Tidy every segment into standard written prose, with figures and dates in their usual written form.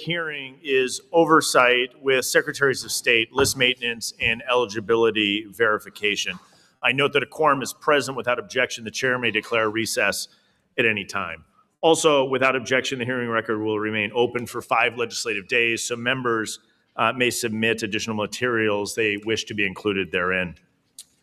hearing is Oversight with Secretaries of State, list maintenance, and eligibility verification. I note that a quorum is present. Without objection, the chair may declare recess at any time. Also, without objection, the hearing record will remain open for 5 legislative days, so members may submit additional materials they wish to be included therein.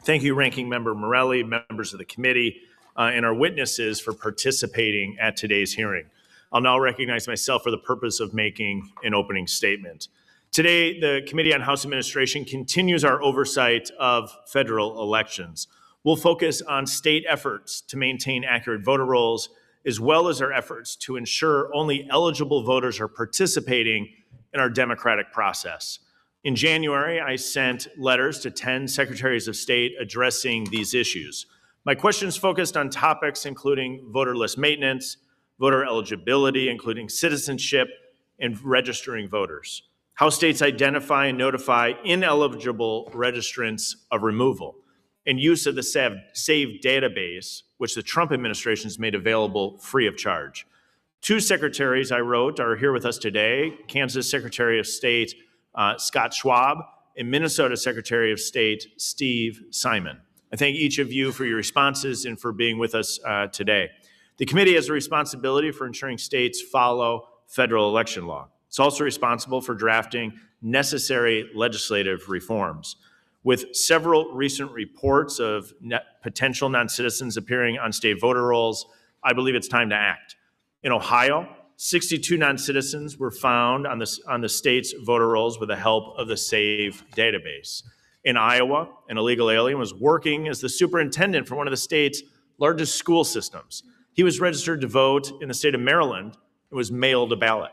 Thank you, Ranking Member Morelli, members of the committee, and our witnesses for participating at today's hearing. I'll now recognize myself for the purpose of making an opening statement. Today, the Committee on House Administration continues our oversight of federal elections. We'll focus on state efforts to maintain accurate voter rolls, as well as our efforts to ensure only eligible voters are participating in our democratic process. In January, I sent letters to 10 Secretaries of State addressing these issues. My questions focused on topics including voter list maintenance, voter eligibility, including citizenship, and registering voters, how states identify and notify ineligible registrants of removal, and use of the SAVE database, which the Trump administration has made available free of charge. 2 secretaries I wrote are here with us today, Kansas Secretary of State Scott Schwab and Minnesota Secretary of State Steve Simon. I thank each of you for your responses and for being with us today. The committee has a responsibility for ensuring states follow federal election law. It's also responsible for drafting necessary legislative reforms. With several recent reports of potential non-citizens appearing on state voter rolls, I believe it's time to act. In Ohio, 62 non-citizens were found on the state's voter rolls with the help of the SAVE database. In Iowa, an illegal alien was working as the superintendent for one of the state's largest school systems. He was registered to vote in the state of Maryland and was mailed a ballot.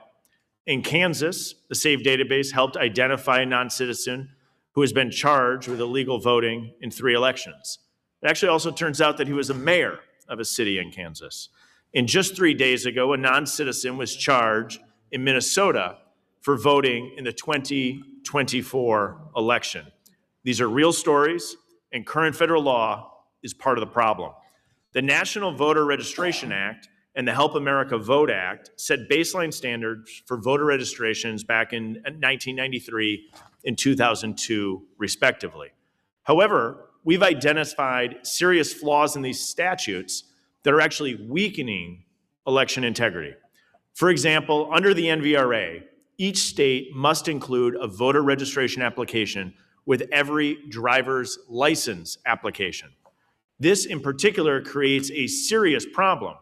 In Kansas, the SAVE database helped identify a non-citizen who has been charged with illegal voting in 3 elections. It actually also turns out that he was a mayor of a city in Kansas. And just 3 days ago, a non-citizen was charged in Minnesota for voting in the 2024 election. These are real stories, and current federal law is part of the problem. The National Voter Registration Act and the Help America Vote Act set baseline standards for voter registrations back in 1993 and 2002, respectively. However, we've identified serious flaws in these statutes that are actually weakening election integrity. For example, under the NVRA, each state must include a voter registration application with every driver's license application. This in particular creates a serious problem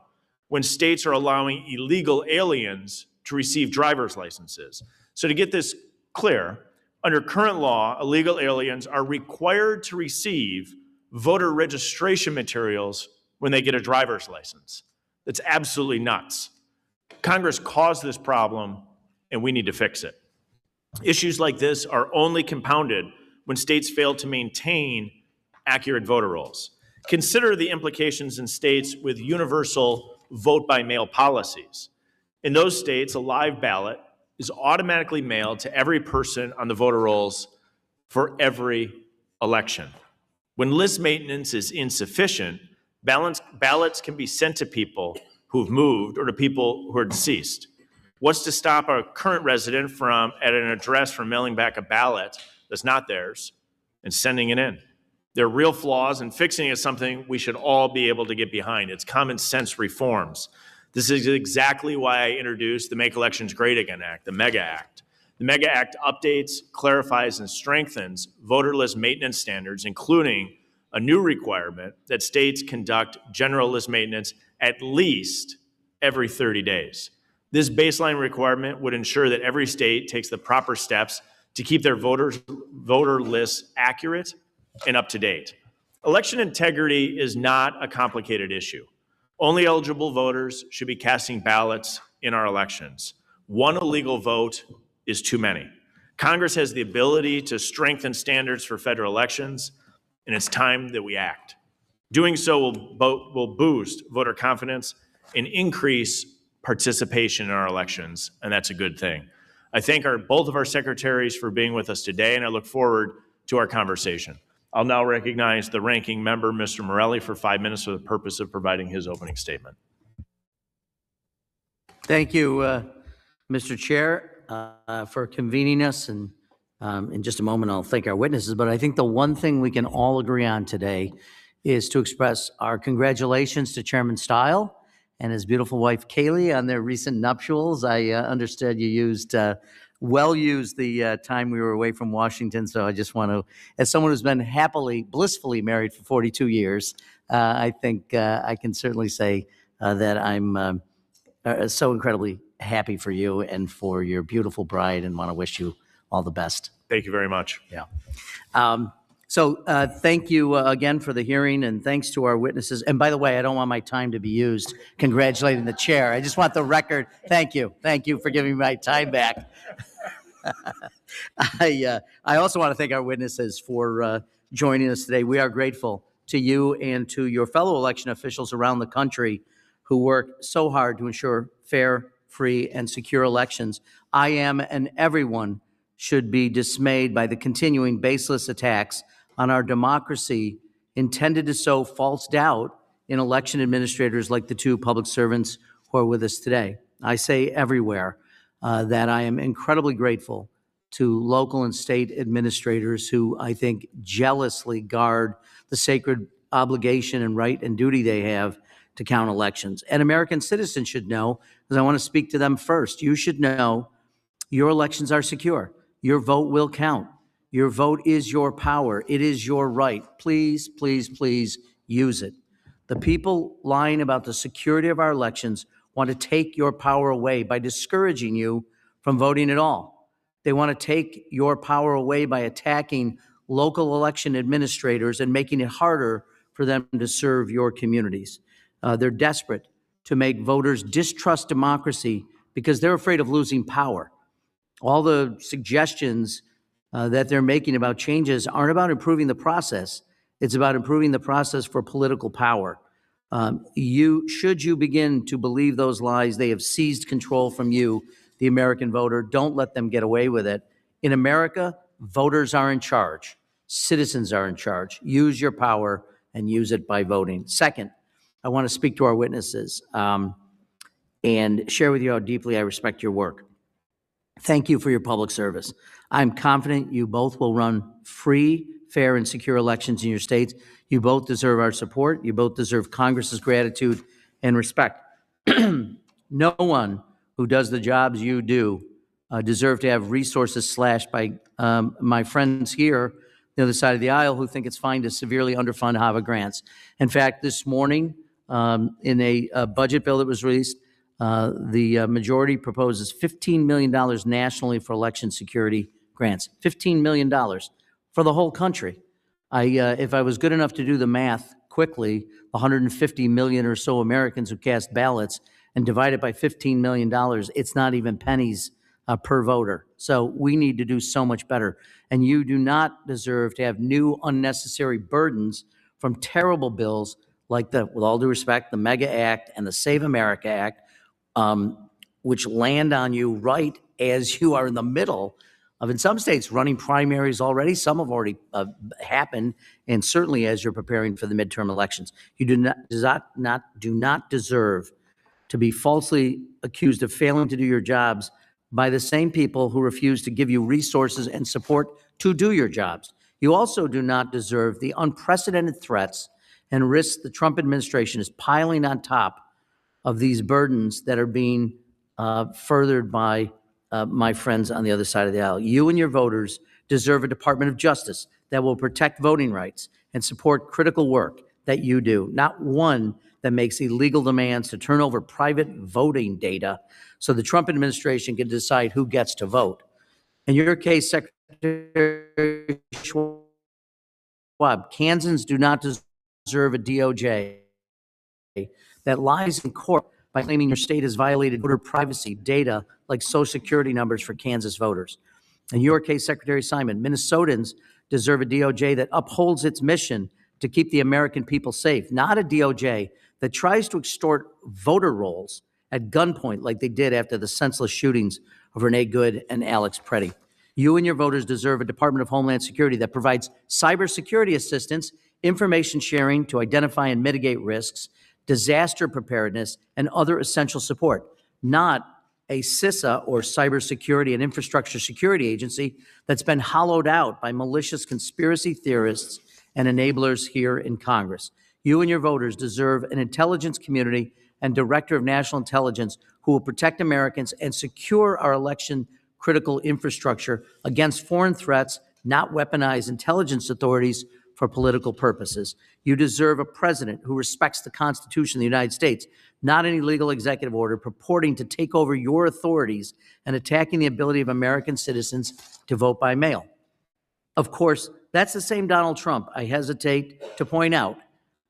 when states are allowing illegal aliens to receive driver's licenses. So to get this clear, under current law, illegal aliens are required to receive voter registration materials when they get a driver's license. That's absolutely nuts. Congress caused this problem, and we need to fix it. Issues like this are only compounded when states fail to maintain accurate voter rolls. Consider the implications in states with universal vote-by-mail policies. In those states, a live ballot is automatically mailed to every person on the voter rolls for every election. When list maintenance is insufficient, ballots can be sent to people who've moved or to people who are deceased. What's to stop a current resident at an address from mailing back a ballot that's not theirs and sending it in? There are real flaws, and fixing is something we should all be able to get behind. It's common sense reforms. This is exactly why I introduced the Make Elections Great Again Act, the MEGA Act. The MEGA Act updates, clarifies, and strengthens voter list maintenance standards, including a new requirement that states conduct general list maintenance at least every 30 days. This baseline requirement would ensure that every state takes the proper steps to keep their voter lists accurate and up to date. Election integrity is not a complicated issue. Only eligible voters should be casting ballots in our elections. One illegal vote is too many. Congress has the ability to strengthen standards for federal elections, and it's time that we act. Doing so will boost voter confidence and increase participation in our elections, and that's a good thing. I thank both of our secretaries for being with us today, and I look forward to our conversation. I'll now recognize the ranking member, Mr. Morelli, for 5 minutes for the purpose of providing his opening statement. Thank you, Mr. Chair. for convening us. And in just a moment, I'll thank our witnesses. But I think the one thing we can all agree on today is to express our congratulations to Chairman Stile and his beautiful wife, Kaylee, on their recent nuptials. I understood you used the time we were away from Washington. So I just want to, as someone who's been blissfully married for 42 years, I think I can certainly say that I'm so incredibly happy for you and for your beautiful bride, and want to wish you all the best. Thank you very much. Yeah. So thank you again for the hearing, and thanks to our witnesses. And by the way, I don't want my time to be used congratulating the chair. I just want the record. Thank you. Thank you for giving me my time back. I also want to thank our witnesses for joining us today. We are grateful to you and to your fellow election officials around the country who work so hard to ensure fair, free, and secure elections. I am, and everyone should be, dismayed by the continuing baseless attacks on our democracy intended to sow false doubt in election administrators like the two public servants who are with us today. I say everywhere that I am incredibly grateful to local and state administrators who, I think, jealously guard the sacred obligation and right and duty they have to count elections. And American citizens should know, because I want to speak to them first. You should know your elections are secure. Your vote will count. Your vote is your power. It is your right. Please, please, please use it. The people lying about the security of our elections want to take your power away by discouraging you from voting at all. They want to take your power away by attacking local election administrators and making it harder for them to serve your communities. They're desperate to make voters distrust democracy because they're afraid of losing power. All the suggestions that they're making about changes aren't about improving the process. It's about improving the process for political power. Should you begin to believe those lies, they have seized control from you, the American voter. Don't let them get away with it. In America, voters are in charge. Citizens are in charge. Use your power and use it by voting. Second, I want to speak to our witnesses and share with you how deeply I respect your work. Thank you for your public service. I'm confident you both will run free, fair, and secure elections in your states. You both deserve our support. You both deserve Congress's gratitude and respect. No one who does the jobs you do deserve to have resources slashed by my friends here, the other side of the aisle, who think it's fine to severely underfund HAVA grants. In fact, this morning, in a budget bill that was released, the majority proposes $15 million nationally for election security grants. $15 million for the whole country. If I was good enough to do the math quickly, 150 million or so Americans who cast ballots, and divide it by $15 million, it's not even pennies per voter. So we need to do so much better. And you do not deserve to have new unnecessary burdens from terrible bills like with all due respect, the MEGA Act and the Save America Act, which land on you right as you are in the middle of, in some states, running primaries already. Some have already happened, and certainly as you're preparing for the midterm elections. You do not deserve to be falsely accused of failing to do your jobs by the same people who refuse to give you resources and support to do your jobs. You also do not deserve the unprecedented threats and risks the Trump administration is piling on top of these burdens that are being furthered by my friends on the other side of the aisle. You and your voters deserve a Department of Justice that will protect voting rights and support critical work that you do, not one that makes illegal demands to turn over private voting data so the Trump administration can decide who gets to vote. In your case, Secretary Schwab, Kansans do not deserve a DOJ that lies in court by claiming your state has violated voter privacy data like Social Security numbers for Kansas voters. In your case, Secretary Simon, Minnesotans deserve a DOJ that upholds its mission to keep the American people safe, not a DOJ that tries to extort voter rolls at gunpoint like they did after the senseless shootings of Renee Good and Alex Preddy. You and your voters deserve a Department of Homeland Security that provides cybersecurity assistance, information sharing to identify and mitigate risks, disaster preparedness, and other essential support, not a CISA, or Cybersecurity and Infrastructure Security Agency, that's been hollowed out by malicious conspiracy theorists and enablers here in Congress. You and your voters deserve an intelligence community and director of national intelligence who will protect Americans and secure our election critical infrastructure against foreign threats, not weaponize intelligence authorities for political purposes. You deserve a president who respects the Constitution of the United States, not any legal executive order purporting to take over your authorities and attacking the ability of American citizens to vote by mail. Of course, that's the same Donald Trump, I hesitate to point out,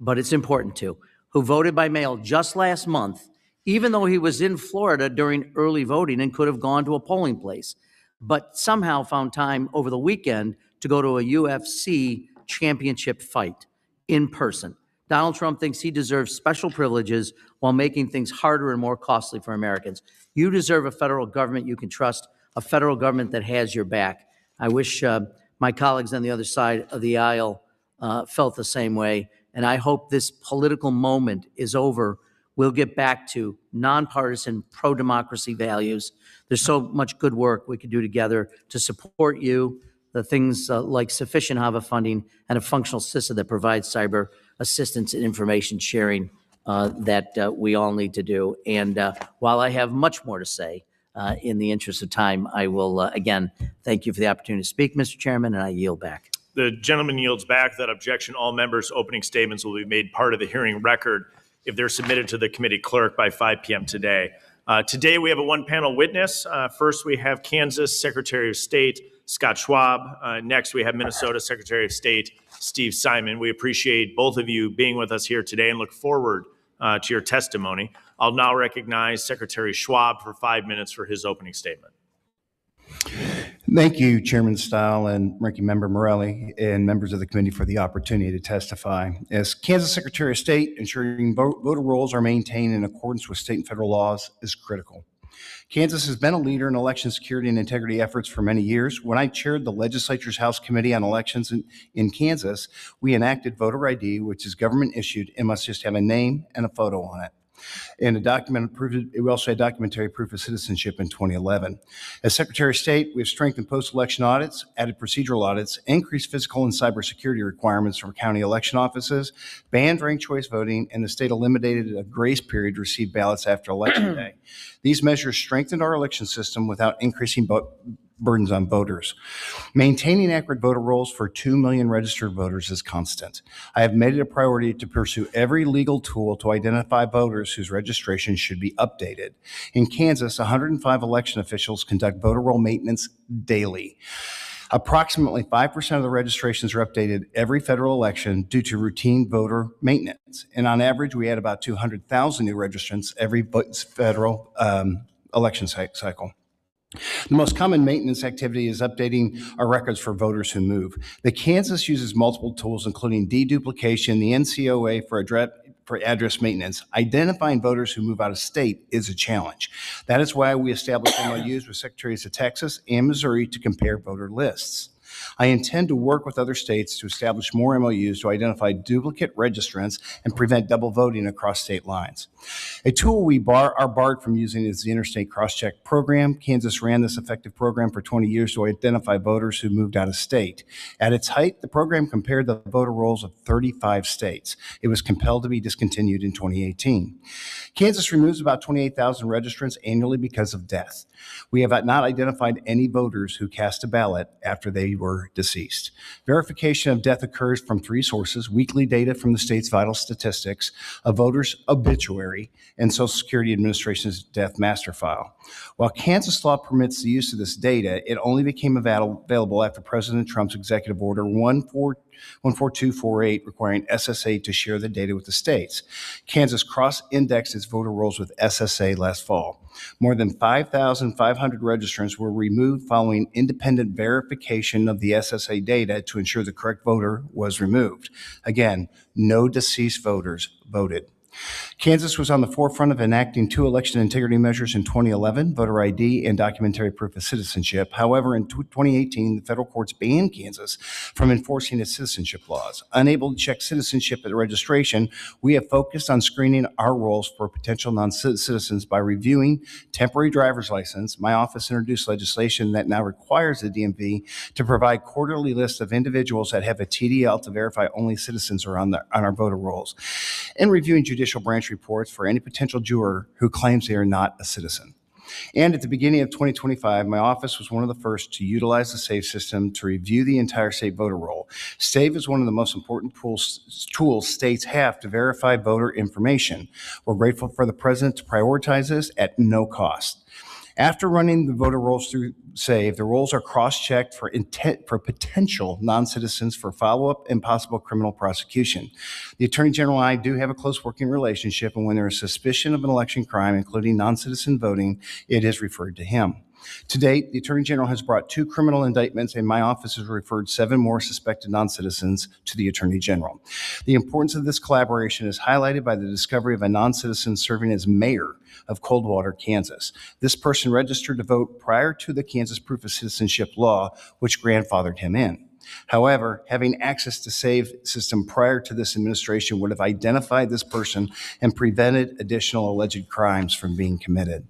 but it's important to, who voted by mail just last month, even though he was in Florida during early voting and could have gone to a polling place, but somehow found time over the weekend to go to a UFC championship fight in person. Donald Trump thinks he deserves special privileges while making things harder and more costly for Americans. You deserve a federal government you can trust, a federal government that has your back. I wish my colleagues on the other side of the aisle felt the same way, and I hope this political moment is over. We'll get back to nonpartisan, pro-democracy values. There's so much good work we could do together to support you, the things like sufficient HAVA funding and a functional CISA that provides cyber assistance and information sharing that we all need to do. And while I have much more to say, in the interest of time, I will, again, thank you for the opportunity to speak, Mr. Chairman, and I yield back. The gentleman yields back. That objection, all members' opening statements will be made part of the hearing record if they're submitted to the committee clerk by 5 p.m. today. Today, we have a one-panel witness. First, we have Kansas Secretary of State Scott Schwab. Next, we have Minnesota Secretary of State Steve Simon. We appreciate both of you being with us here today and look forward to your testimony. I'll now recognize Secretary Schwab for 5 minutes for his opening statement. Thank you, Chairman Stile and Ranking Member Morelli and members of the committee for the opportunity to testify. As Kansas Secretary of State, ensuring voter rolls are maintained in accordance with state and federal laws is critical. Kansas has been a leader in election security and integrity efforts for many years. When I chaired the legislature's House Committee on Elections in Kansas, we enacted voter ID, which is government issued and must just have a name and a photo on it. And we also had documentary proof of citizenship in 2011. As Secretary of State, we have strengthened post-election audits, added procedural audits, increased physical and cybersecurity requirements for county election offices, banned ranked choice voting, and the state eliminated a grace period to receive ballots after Election Day. These measures strengthened our election system without increasing burdens on voters. Maintaining accurate voter rolls for 2 million registered voters is constant. I have made it a priority to pursue every legal tool to identify voters whose registration should be updated. In Kansas, 105 election officials conduct voter roll maintenance daily. Approximately 5% of the registrations are updated every federal election due to routine voter maintenance. And on average, we add about 200,000 new registrants every federal election cycle. The most common maintenance activity is updating our records for voters who move. The Kansas uses multiple tools, including deduplication, the NCOA for address maintenance. Identifying voters who move out of state is a challenge. That is why we established MOUs with Secretaries of Texas and Missouri to compare voter lists. I intend to work with other states to establish more MOUs to identify duplicate registrants and prevent double voting across state lines. A tool we are barred from using is the Interstate Crosscheck Program. Kansas ran this effective program for 20 years to identify voters who moved out of state. At its height, the program compared the voter rolls of 35 states. It was compelled to be discontinued in 2018. Kansas removes about 28,000 registrants annually because of death. We have not identified any voters who cast a ballot after they were deceased. Verification of death occurs from 3 sources: weekly data from the state's vital statistics, a voter's obituary, and Social Security Administration's death master file. While Kansas law permits the use of this data, it only became available after President Trump's executive order 14248 requiring SSA to share the data with the states. Kansas cross-indexed its voter rolls with SSA last fall. More than 5,500 registrants were removed following independent verification of the SSA data to ensure the correct voter was removed. Again, no deceased voters voted. Kansas was on the forefront of enacting two election integrity measures in 2011, voter ID and documentary proof of citizenship. However, in 2018, the federal courts banned Kansas from enforcing its citizenship laws. Unable to check citizenship at registration, we have focused on screening our rolls for potential non-citizens by reviewing temporary driver's license. My office introduced legislation that now requires the DMV to provide quarterly lists of individuals that have a TDL to verify only citizens are on our voter rolls, and reviewing judicial branch reports for any potential juror who claims they are not a citizen. And at the beginning of 2025, my office was one of the first to utilize the SAVE system to review the entire state voter roll. SAVE is one of the most important tools states have to verify voter information. We're grateful for the president to prioritize this at no cost. After running the voter rolls through SAVE, the rolls are cross-checked for potential non-citizens for follow-up and possible criminal prosecution. The Attorney General and I do have a close working relationship, and when there is suspicion of an election crime, including non-citizen voting, it is referred to him. To date, the Attorney General has brought 2 criminal indictments, and my office has referred 7 more suspected non-citizens to the Attorney General. The importance of this collaboration is highlighted by the discovery of a non-citizen serving as mayor of Coldwater, Kansas. This person registered to vote prior to the Kansas Proof of Citizenship law, which grandfathered him in. However, having access to SAVE system prior to this administration would have identified this person and prevented additional alleged crimes from being committed.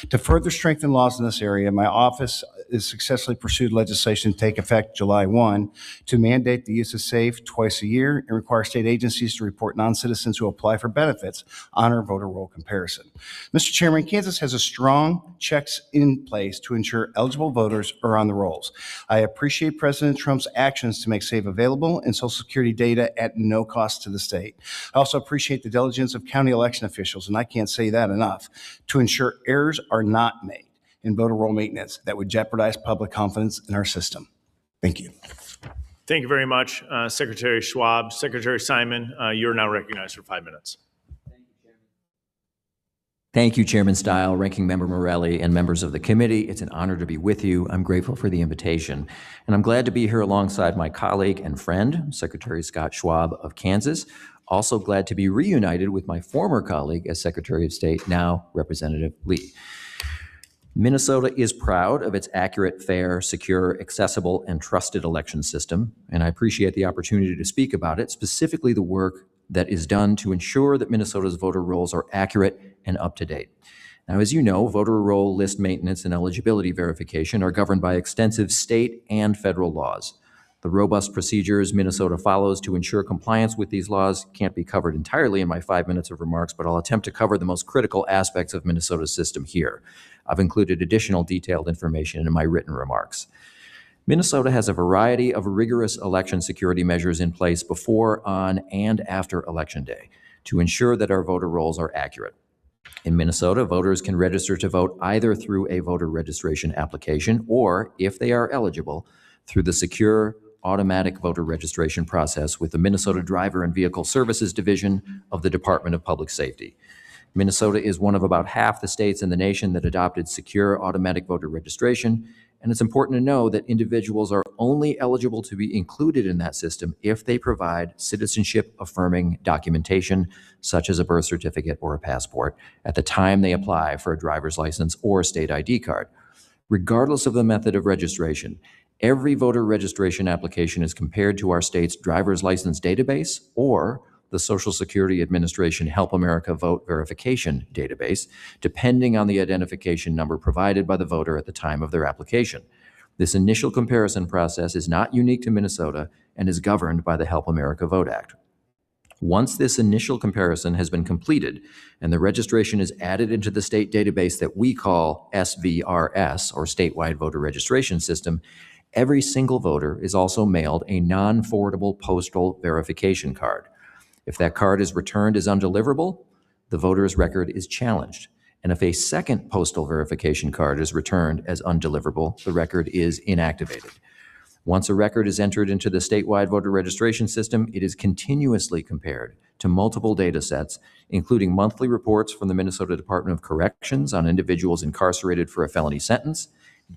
To further strengthen laws in this area, my office has successfully pursued legislation to take effect July 1 to mandate the use of SAVE twice a year and require state agencies to report non-citizens who apply for benefits on our voter roll comparison. Mr. Chairman, Kansas has a strong checks in place to ensure eligible voters are on the rolls. I appreciate President Trump's actions to make SAVE available and Social Security data at no cost to the state. I also appreciate the diligence of county election officials, and I can't say that enough, to ensure errors are not made in voter roll maintenance that would jeopardize public confidence in our system. Thank you. Thank you very much, Secretary Schwab. Secretary Simon, you're now recognized for 5 minutes. Thank you, Chairman Stile, Ranking Member Morelli, and members of the committee. It's an honor to be with you. I'm grateful for the invitation, and I'm glad to be here alongside my colleague and friend, Secretary Scott Schwab of Kansas. Also glad to be reunited with my former colleague as Secretary of State, now Representative Lee. Minnesota is proud of its accurate, fair, secure, accessible, and trusted election system, and I appreciate the opportunity to speak about it, specifically the work that is done to ensure that Minnesota's voter rolls are accurate and up to date. Now, as you know, voter roll list maintenance and eligibility verification are governed by extensive state and federal laws. The robust procedures Minnesota follows to ensure compliance with these laws can't be covered entirely in my 5 minutes of remarks, but I'll attempt to cover the most critical aspects of Minnesota's system here. I've included additional detailed information in my written remarks. Minnesota has a variety of rigorous election security measures in place before, on, and after Election Day to ensure that our voter rolls are accurate. In Minnesota, voters can register to vote either through a voter registration application or, if they are eligible, through the secure automatic voter registration process with the Minnesota Driver and Vehicle Services Division of the Department of Public Safety. Minnesota is one of about half the states in the nation that adopted secure automatic voter registration, and it's important to know that individuals are only eligible to be included in that system if they provide citizenship-affirming documentation, such as a birth certificate or a passport, at the time they apply for a driver's license or state ID card. Regardless of the method of registration, every voter registration application is compared to our state's driver's license database or the Social Security Administration Help America Vote Verification database, depending on the identification number provided by the voter at the time of their application. This initial comparison process is not unique to Minnesota and is governed by the Help America Vote Act. Once this initial comparison has been completed and the registration is added into the state database that we call SVRS, or Statewide Voter Registration System, every single voter is also mailed a non-forwardable postal verification card. If that card is returned as undeliverable, the voter's record is challenged. And if a second postal verification card is returned as undeliverable, the record is inactivated. Once a record is entered into the statewide voter registration system, it is continuously compared to multiple data sets, including monthly reports from the Minnesota Department of Corrections on individuals incarcerated for a felony sentence,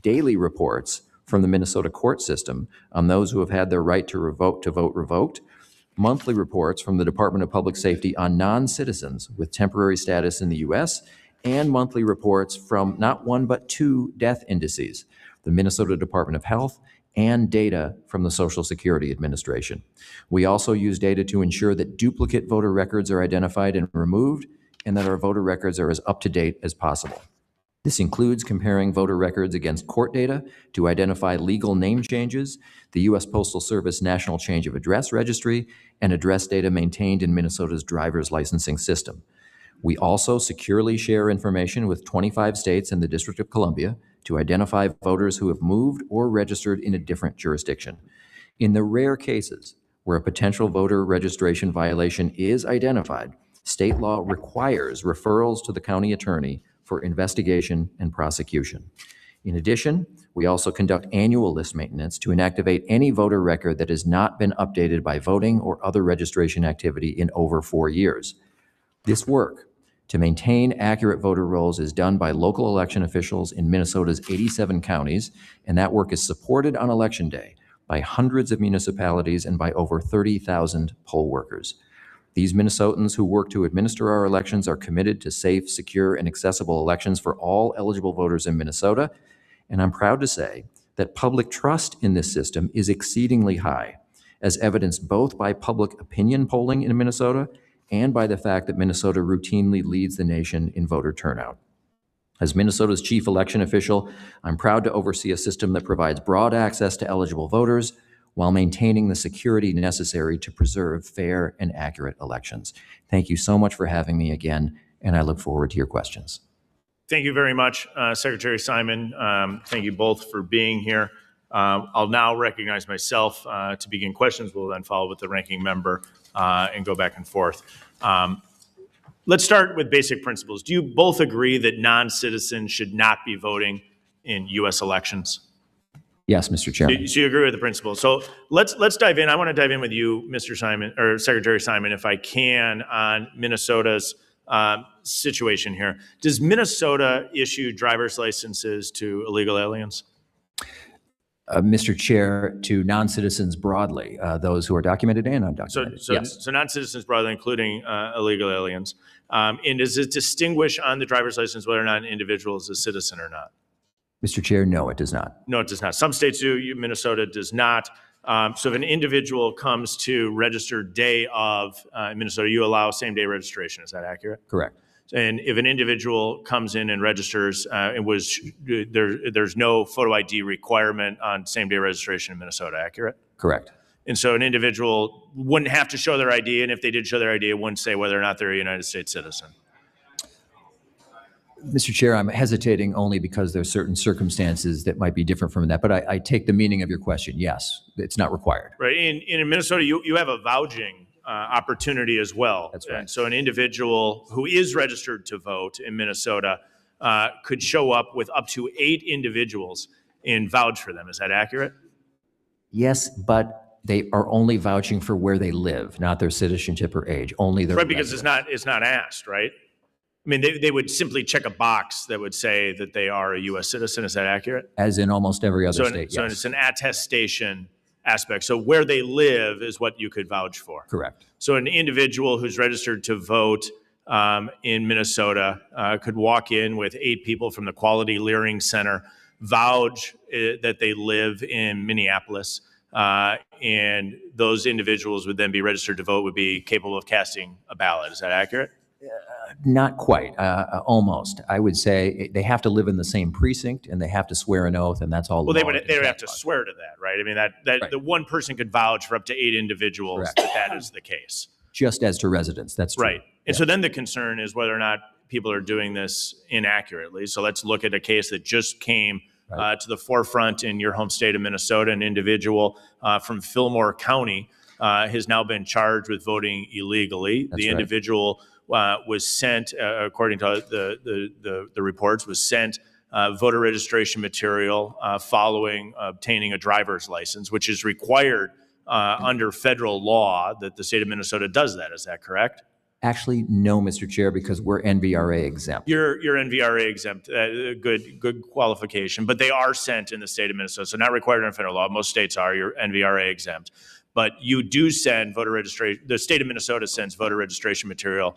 daily reports from the Minnesota court system on those who have had their right to vote revoked, monthly reports from the Department of Public Safety on non-citizens with temporary status in the U.S., and monthly reports from not one but two death indices, the Minnesota Department of Health and data from the Social Security Administration. We also use data to ensure that duplicate voter records are identified and removed, and that our voter records are as up-to-date as possible. This includes comparing voter records against court data to identify legal name changes, the U.S. Postal Service National Change of Address Registry, and address data maintained in Minnesota's driver's licensing system. We also securely share information with 25 states and the District of Columbia to identify voters who have moved or registered in a different jurisdiction. In the rare cases where a potential voter registration violation is identified, state law requires referrals to the county attorney for investigation and prosecution. In addition, we also conduct annual list maintenance to inactivate any voter record that has not been updated by voting or other registration activity in over 4 years. This work to maintain accurate voter rolls is done by local election officials in Minnesota's 87 counties, and that work is supported on Election Day by hundreds of municipalities and by over 30,000 poll workers. These Minnesotans who work to administer our elections are committed to safe, secure, and accessible elections for all eligible voters in Minnesota, and I'm proud to say that public trust in this system is exceedingly high, as evidenced both by public opinion polling in Minnesota and by the fact that Minnesota routinely leads the nation in voter turnout. As Minnesota's chief election official, I'm proud to oversee a system that provides broad access to eligible voters while maintaining the security necessary to preserve fair and accurate elections. Thank you so much for having me again, and I look forward to your questions. Thank you very much, Secretary Simon. Thank you both for being here. I'll now recognize myself to begin questions. We'll then follow with the ranking member and go back and forth. Let's start with basic principles. Do you both agree that non-citizens should not be voting in U.S. elections? Yes, Mr. Chairman. So you agree with the principle. So let's dive in. I want to dive in with you, Mr. Simon, or Secretary Simon, if I can, on Minnesota's situation here. Does Minnesota issue driver's licenses to illegal aliens? Mr. Chair, to non-citizens broadly, those who are documented and undocumented. Yes. So non-citizens broadly, including illegal aliens. And does it distinguish on the driver's license whether or not an individual is a citizen or not? Mr. Chair, no, it does not. No, it does not. Some states do. Minnesota does not. So if an individual comes to register day of in Minnesota, you allow same-day registration. Is that accurate? Correct. And if an individual comes in and registers, there's no photo ID requirement on same-day registration in Minnesota. Accurate? Correct. And so an individual wouldn't have to show their ID, and if they did show their ID, it wouldn't say whether or not they're a United States citizen. Mr. Chair, I'm hesitating only because there's certain circumstances that might be different from that, but I take the meaning of your question. Yes, it's not required. Right. In Minnesota, you have a vouching opportunity as well. That's right. And so an individual who is registered to vote in Minnesota could show up with up to 8 individuals and vouch for them. Is that accurate? Yes, but they are only vouching for where they live, not their citizenship or age, only their right, because residence. it's not asked, right? I mean, they would simply check a box that would say that they are a U.S. citizen. Is that accurate? As in almost every other state, So yes. it's an attestation aspect. So where they live is what you could vouch for. Correct. So an individual who's registered to vote in Minnesota could walk in with 8 people from the Quality Learing Center, vouch that they live in Minneapolis, and those individuals would then be registered to vote, would be capable of casting a ballot. Is that accurate? Not quite, almost. I would say they have to live in the same precinct and they have to swear an oath, and that's all. Well, they would have to swear to that, right? I mean, that Right. the one person could vouch for up to 8 individuals Correct. that is the case. Just as to residents, that's true. Right. And so then the concern is whether or not people are doing this inaccurately. So let's look at a case that just came to the forefront in your home state of Minnesota. An individual from Fillmore County has now been charged with voting illegally. That's the right. individual was sent, according to the reports, was sent voter registration material following obtaining a driver's license, which is required under federal law that the state of Minnesota does that. Is that correct? Actually, no, Mr. Chair, because we're NVRA exempt. You're NVRA exempt, good qualification, but they are sent in the state of Minnesota, so not required under federal law. Most states are. You're NVRA exempt. but you do send voter registration, the state of Minnesota sends voter registration material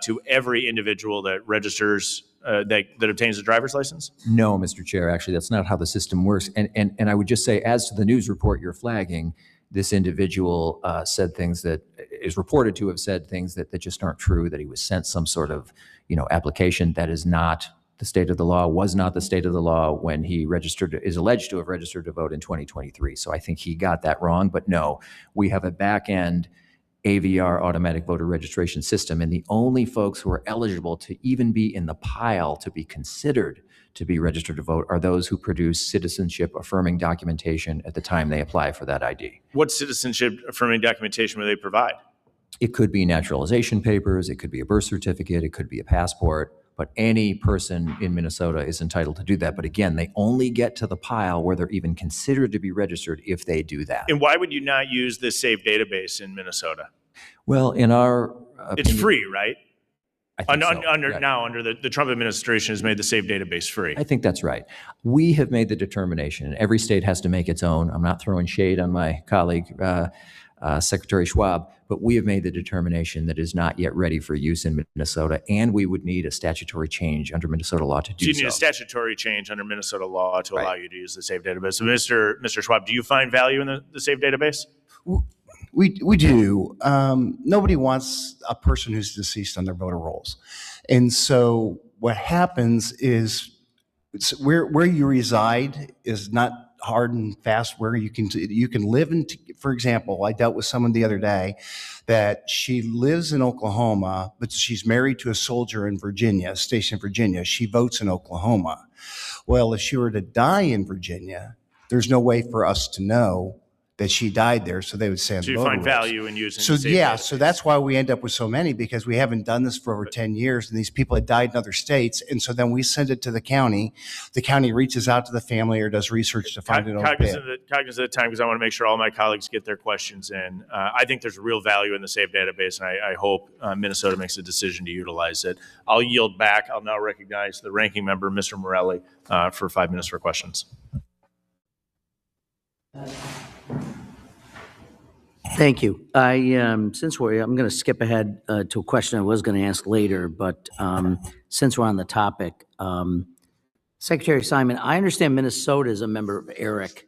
to every individual that registers, that obtains a driver's license? No, Mr. Chair, actually, that's not how the system works. And I would just say, as to the news report you're flagging, this individual said things that is reported to have said things that just aren't true, that he was sent some sort of, application. That is not the state of the law, was not the state of the law when he is alleged to have registered to vote in 2023. So I think he got that wrong. But no, we have a back end AVR, automatic voter registration system, and the only folks who are eligible to even be in the pile to be considered to be registered to vote are those who produce citizenship affirming documentation at the time they apply for that ID. What citizenship affirming documentation will they provide? It could be naturalization papers, it could be a birth certificate, it could be a passport, but any person in Minnesota is entitled to do that. But again, they only get to the pile where they're even considered to be registered if they do that. And why would you not use this SAVE database in Minnesota? Well, in our It's free, right? I think so. Now, under the Trump administration has made the SAVE database free. I think that's right. We have made the determination, and every state has to make its own. I'm not throwing shade on my colleague, Secretary Schwab, but we have made the determination that is not yet ready for use in Minnesota, and we would need a statutory change under Minnesota law to do so. So you need a statutory change under Minnesota law to allow you to use the SAVE database. So Mr. Schwab, do you find value in the SAVE database? We do. Nobody wants a person who's deceased on their voter rolls. And so what happens is where you reside is not hard and fast where you can live in. For example, I dealt with someone the other day that she lives in Oklahoma, but she's married to a soldier in Virginia, stationed in Virginia. She votes in Oklahoma. Well, if she were to die in Virginia, there's no way for us to know that she died there, so they would say on So the you voter find rolls. value in using So the SAVE yeah, database. so that's why we end up with so many, because we haven't done this for over 10 years, and these people had died in other states, and so then we send it to the county. The county reaches out to the family or does research to find an old bid. Cognizant of the time, because I want to make sure all my colleagues get their questions in. I think there's real value in the SAVE database, and I hope Minnesota makes a decision to utilize it. I'll yield back. I'll now recognize the ranking member, Mr. Morelli, for 5 minutes for questions. Thank you. I'm going to skip ahead to a question I was going to ask later, but since we're on the topic, Secretary Simon, I understand Minnesota is a member of ERIC,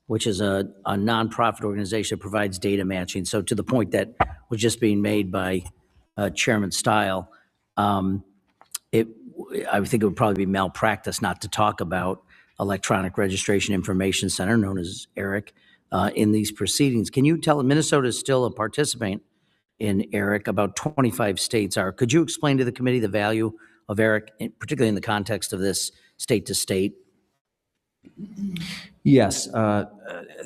which is a nonprofit organization that provides data matching. So to the point that was just being made by Chairman Stile, I think it would probably be malpractice not to talk about Electronic Registration Information Center, known as ERIC, in these proceedings. Can you tell, Minnesota is still a participant in ERIC, about 25 states are. Could you explain to the committee the value of ERIC, particularly in the context of this state to state? Yes,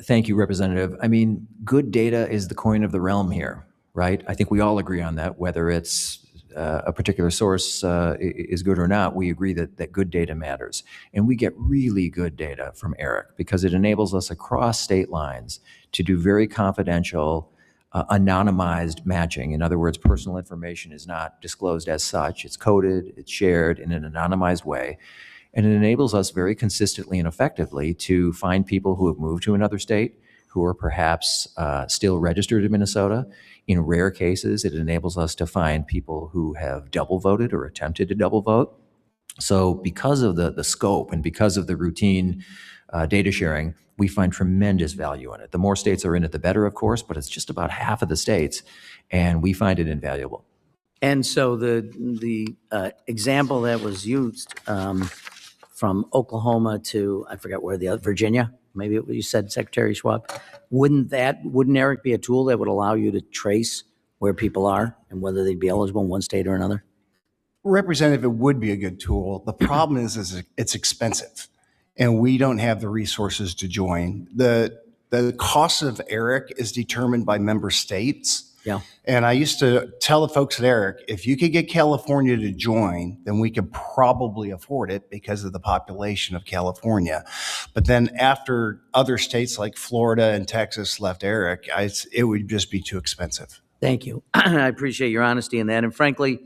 thank you, Representative. I mean, good data is the coin of the realm here, right? I think we all agree on that, whether it's a particular source is good or not. We agree that good data matters. And we get really good data from ERIC because it enables us across state lines to do very confidential, anonymized matching. In other words, personal information is not disclosed as such. It's coded, it's shared in an anonymized way. And it enables us very consistently and effectively to find people who have moved to another state, who are perhaps still registered in Minnesota. In rare cases, it enables us to find people who have double voted or attempted to double vote. So because of the scope and because of the routine data sharing, we find tremendous value in it. The more states are in it, the better, of course, but it's just about half of the states, and we find it invaluable. And so the example that was used from Oklahoma to, I forgot where the other, Virginia, maybe you said, Secretary Schwab, wouldn't ERIC be a tool that would allow you to trace where people are and whether they'd be eligible in one state or another? Representative, it would be a good tool. The problem is it's expensive, and we don't have the resources to join. The cost of ERIC is determined by member states. Yeah. And I used to tell the folks at ERIC, if you could get California to join, then we could probably afford it because of the population of California. But then after other states like Florida and Texas left ERIC, it would just be too expensive. Thank you. I appreciate your honesty in that. And frankly,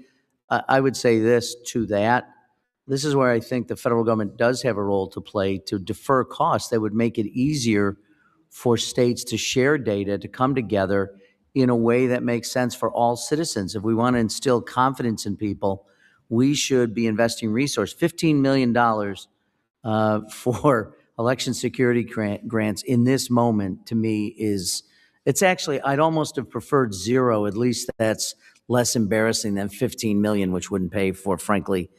I would say this to that. This is where I think the federal government does have a role to play to defer costs that would make it easier for states to share data, to come together in a way that makes sense for all citizens. If we want to instill confidence in people, we should be investing resources. $15 million for election security grants in this moment, to me, it's actually, I'd almost have preferred zero. At least that's less embarrassing than 15 million, which wouldn't pay for, frankly,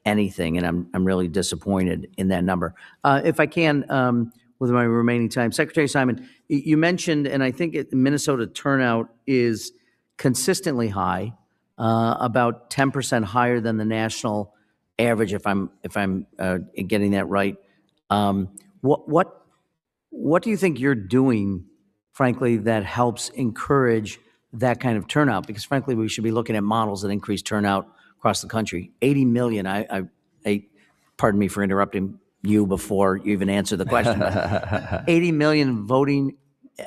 anything. And I'm really disappointed in that number. If I can, with my remaining time, Secretary Simon, you mentioned, and I think Minnesota turnout is consistently high, about 10% higher than the national average, if I'm getting that right. What do you think you're doing, frankly, that helps encourage that kind of turnout? Because frankly, we should be looking at models that increase turnout across the country. 80 million, pardon me for interrupting you before you even answered the question, but 80 million voting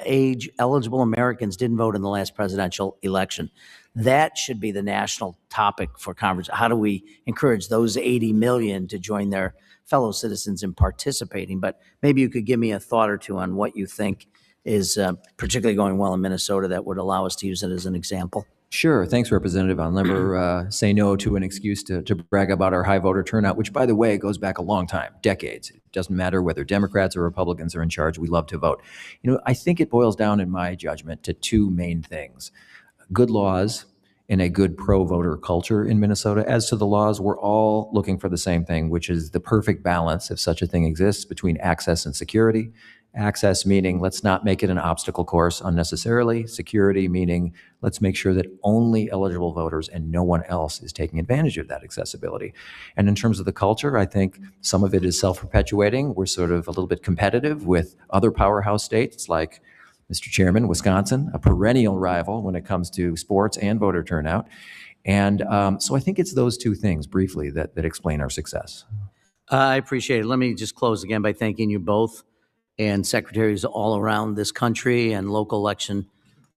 age eligible Americans didn't vote in the last presidential election. That should be the national topic for conference. How do we encourage those 80 million to join their fellow citizens in participating? But maybe you could give me a thought or two on what you think is particularly going well in Minnesota that would allow us to use it as an example. Sure. Thanks, Representative. I'll never say no to an excuse to brag about our high voter turnout, which, by the way, goes back a long time, decades. It doesn't matter whether Democrats or Republicans are in charge. We love to vote. I think it boils down, in my judgment, to two main things: good laws and a good pro-voter culture in Minnesota. As to the laws, we're all looking for the same thing, which is the perfect balance, if such a thing exists, between access and security. Access meaning let's not make it an obstacle course unnecessarily. Security meaning let's make sure that only eligible voters and no one else is taking advantage of that accessibility. And in terms of the culture, I think some of it is self-perpetuating. We're sort of a little bit competitive with other powerhouse states like, Mr. Chairman, Wisconsin, a perennial rival when it comes to sports and voter turnout. And so I think it's those two things briefly that explain our success. I appreciate it. Let me just close again by thanking you both and secretaries all around this country and local election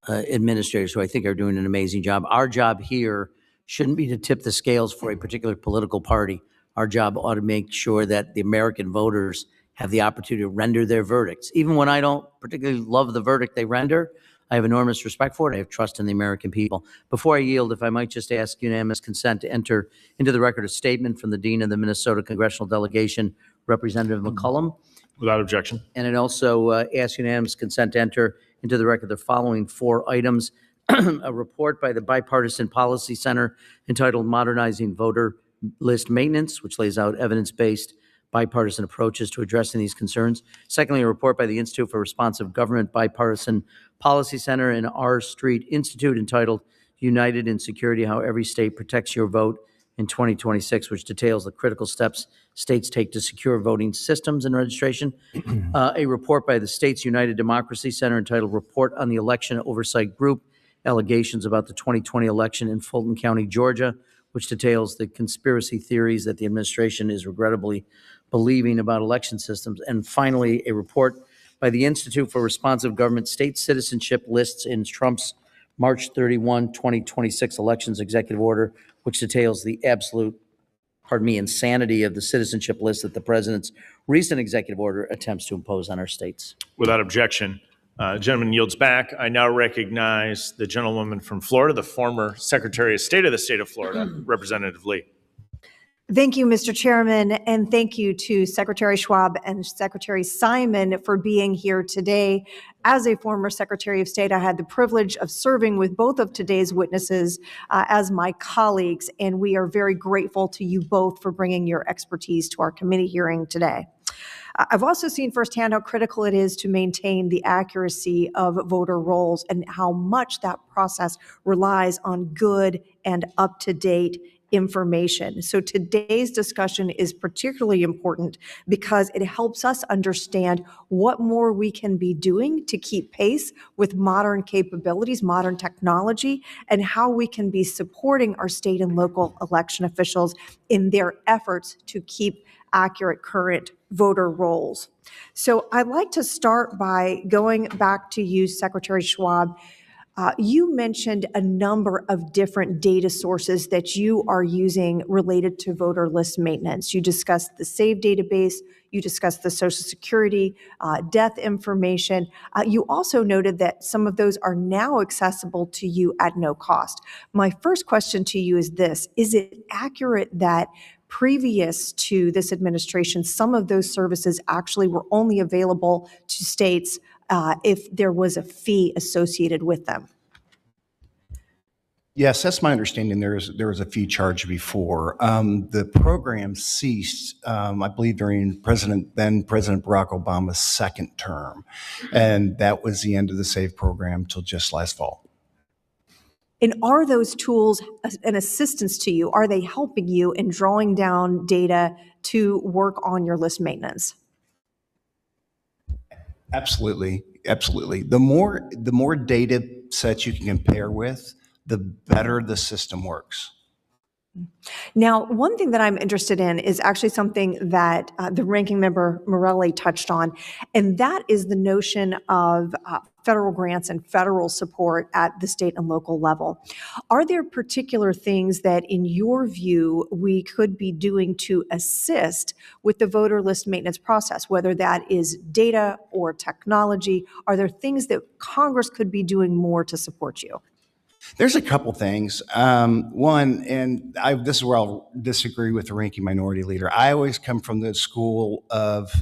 administrators who I think are doing an amazing job. Our job here shouldn't be to tip the scales for a particular political party. Our job ought to make sure that the American voters have the opportunity to render their verdicts. Even when I don't particularly love the verdict they render, I have enormous respect for it. I have trust in the American people. Before I yield, if I might just ask unanimous consent to enter into the record a statement from the Dean of the Minnesota Congressional Delegation, Representative McCollum. Without objection. And it also asks unanimous consent to enter into the record the following 4 items. A report by the Bipartisan Policy Center entitled Modernizing Voter List Maintenance, which lays out evidence-based bipartisan approaches to addressing these concerns. Secondly, a report by the Institute for Responsive Government Bipartisan Policy Center and R Street Institute entitled United in Security, How Every State Protects Your Vote in 2026, which details the critical steps states take to secure voting systems and registration. A report by the States United Democracy Center entitled Report on the Election Oversight Group, Allegations about the 2020 Election in Fulton County, Georgia, which details the conspiracy theories that the administration is regrettably believing about election systems. And finally, a report by the Institute for Responsive Government State Citizenship Lists in Trump's March 31, 2026 Elections Executive Order, which details the absolute, insanity of the citizenship list that the president's recent executive order attempts to impose on our states. Without objection. Gentleman yields back. I now recognize the gentlewoman from Florida, the former Secretary of State of the state of Florida, Representative Lee. Thank you, Mr. Chairman, and thank you to Secretary Schwab and Secretary Simon for being here today. As a former Secretary of State, I had the privilege of serving with both of today's witnesses as my colleagues, and we are very grateful to you both for bringing your expertise to our committee hearing today. I've also seen firsthand how critical it is to maintain the accuracy of voter rolls and how much that process relies on good and up-to-date information. So today's discussion is particularly important because it helps us understand what more we can be doing to keep pace with modern capabilities, modern technology, and how we can be supporting our state and local election officials in their efforts to keep accurate current voter rolls. So I'd like to start by going back to you, Secretary Schwab. You mentioned a number of different data sources that you are using related to voter list maintenance. You discussed the SAVE database, you discussed the Social Security, death information. You also noted that some of those are now accessible to you at no cost. My first question to you is this: is it accurate that previous to this administration, some of those services actually were only available to states if there was a fee associated with them? Yes, that's my understanding. There was a fee charge before. The program ceased, I believe, during then President Barack Obama's second term, and that was the end of the SAVE program till just last fall. And are those tools an assistance to you? Are they helping you in drawing down data to work on your list maintenance? Absolutely, absolutely. The more data sets you can compare with, the better the system works. Now, one thing that I'm interested in is actually something that the ranking member Morelli touched on, and that is the notion of federal grants and federal support at the state and local level. Are there particular things that, in your view, we could be doing to assist with the voter list maintenance process, whether that is data or technology? Are there things that Congress could be doing more to support you? There's a couple things. One, and this is where I'll disagree with the ranking minority leader. I always come from the school of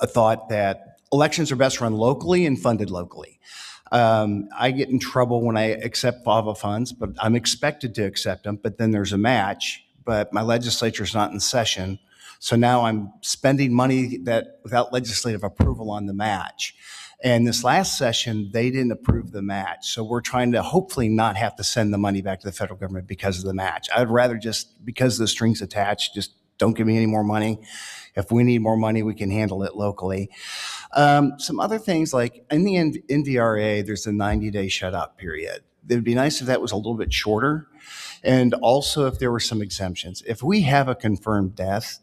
a thought that elections are best run locally and funded locally. I get in trouble when I accept FAVA funds, but I'm expected to accept them, but then there's a match, but my legislature's not in session. So now I'm spending money that without legislative approval on the match. And this last session, they didn't approve the match. So we're trying to hopefully not have to send the money back to the federal government because of the match. I'd rather just, because the strings attached, just don't give me any more money. If we need more money, we can handle it locally. Some other things like in the NDRA, there's a 90-day shut-out period. It would be nice if that was a little bit shorter. And also if there were some exemptions. If we have a confirmed death,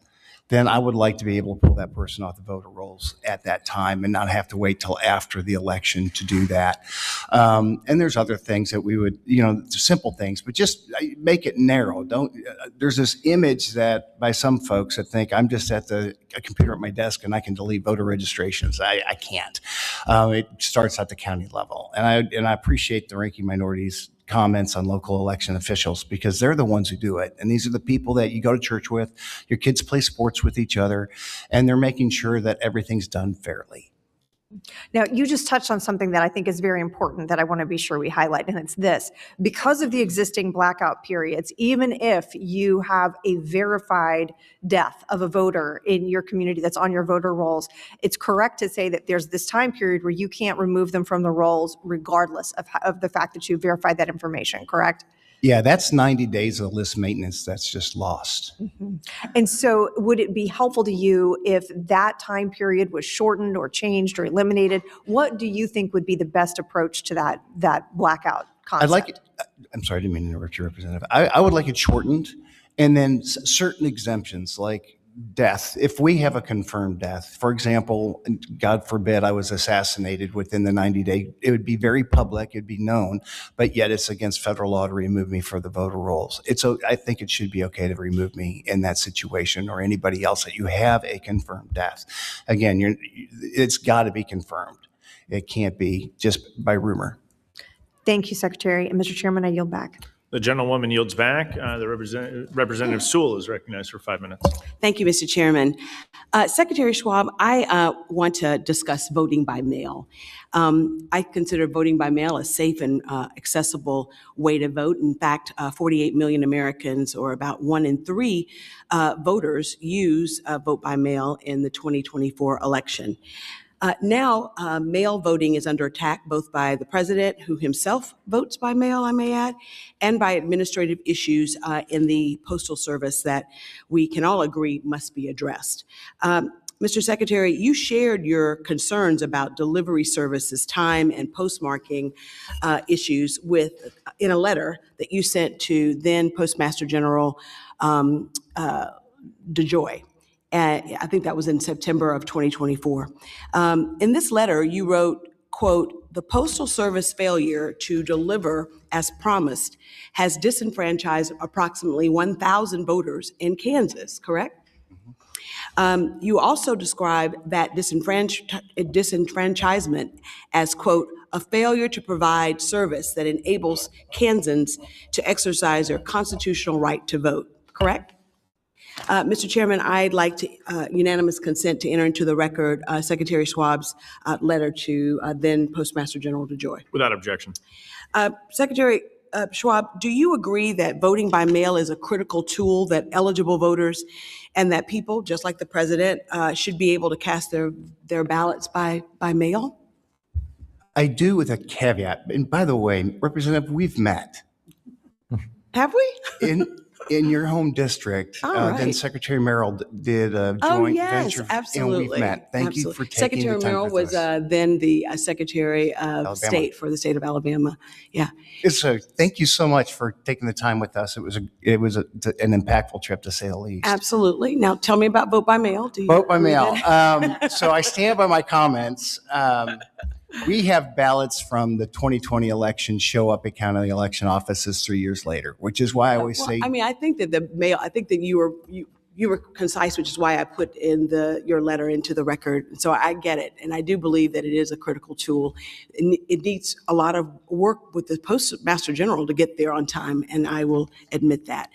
then I would like to be able to pull that person off the voter rolls at that time and not have to wait till after the election to do that. And there's other things that we would, simple things, but just make it narrow. There's this image that by some folks that think I'm just at a computer at my desk and I can delete voter registrations. I can't. It starts at the county level. And I appreciate the ranking minority's comments on local election officials because they're the ones who do it. And these are the people that you go to church with, your kids play sports with each other, and they're making sure that everything's done fairly. Now, you just touched on something that I think is very important that I want to be sure we highlight, and it's this. Because of the existing blackout periods, even if you have a verified death of a voter in your community that's on your voter rolls, it's correct to say that there's this time period where you can't remove them from the rolls regardless of the fact that you verified that information, correct? Yeah, that's 90 days of list maintenance that's just lost. Mm-hmm. And so would it be helpful to you if that time period was shortened or changed or eliminated? What do you think would be the best approach to that blackout concept? I'd like it, I'm sorry, I didn't mean to interrupt you, Representative. I would like it shortened and then certain exemptions like death. If we have a confirmed death, for example, God forbid I was assassinated within the 90-day, it would be very public, it'd be known, but yet it's against federal law to remove me for the voter rolls. I think it should be okay to remove me in that situation or anybody else that you have a confirmed death. Again, it's got to be confirmed. It can't be just by rumor. Thank you, Secretary. And Mr. Chairman, I yield back. The gentlewoman yields back. The Representative Sewell is recognized for 5 minutes. Thank you, Mr. Chairman. Secretary Schwab, I want to discuss voting by mail. I consider voting by mail a safe and accessible way to vote. In fact, 48 million Americans, or about 1 in 3 voters, use vote by mail in the 2024 election. Now, mail voting is under attack both by the president, who himself votes by mail, I may add, and by administrative issues in the Postal Service that we can all agree must be addressed. Mr. Secretary, you shared your concerns about delivery services, time, and postmarking issues in a letter that you sent to then Postmaster General DeJoy. I think that was in September of 2024. In this letter, you wrote, quote, "The Postal Service failure to deliver as promised has disenfranchised approximately 1,000 voters in Kansas," correct? You also describe that disenfranchisement as, quote, "a failure to provide service that enables Kansans to exercise their constitutional right to vote," correct? Mr. Chairman, I'd like to unanimous consent to enter into the record Secretary Schwab's letter to then Postmaster General DeJoy. Without objection. Secretary Schwab, do you agree that voting by mail is a critical tool that eligible voters and that people, just like the president, should be able to cast their ballots by mail? I do, with a caveat. And by the way, Representative, we've met Have we? in your home district. All Then right. Secretary Merrill did a Oh, joint yes, venture. absolutely. And we've met. Thank you for taking Secretary the time Merrill with was us. then the Secretary of Alabama. State for the state of Alabama. Yeah. Thank you so much for taking the time with us. It was an impactful trip, to say the least. Absolutely. Now, tell me about vote by mail. Do you Vote by agree mail. that- So I stand by my comments. We have ballots from the 2020 election show up at county election offices 3 years later, which is why I always Well, say, I mean, I think that I think that you were concise, which is why I put in your letter into the record. So I get it. And I do believe that it is a critical tool. It needs a lot of work with the Postmaster General to get there on time, and I will admit that.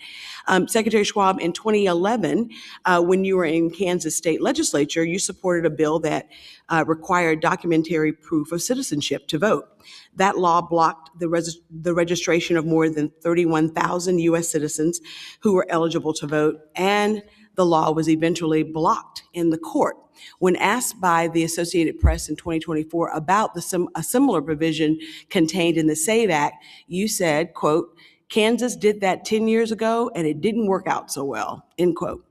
Secretary Schwab, in 2011, when you were in Kansas State Legislature, you supported a bill that required documentary proof of citizenship to vote. That law blocked the registration of more than 31,000 U.S. citizens who were eligible to vote, and the law was eventually blocked in the court. When asked by the Associated Press in 2024 about a similar provision contained in the SAVE Act, you said, quote, "Kansas did that 10 years ago, and it didn't work out so well," end quote.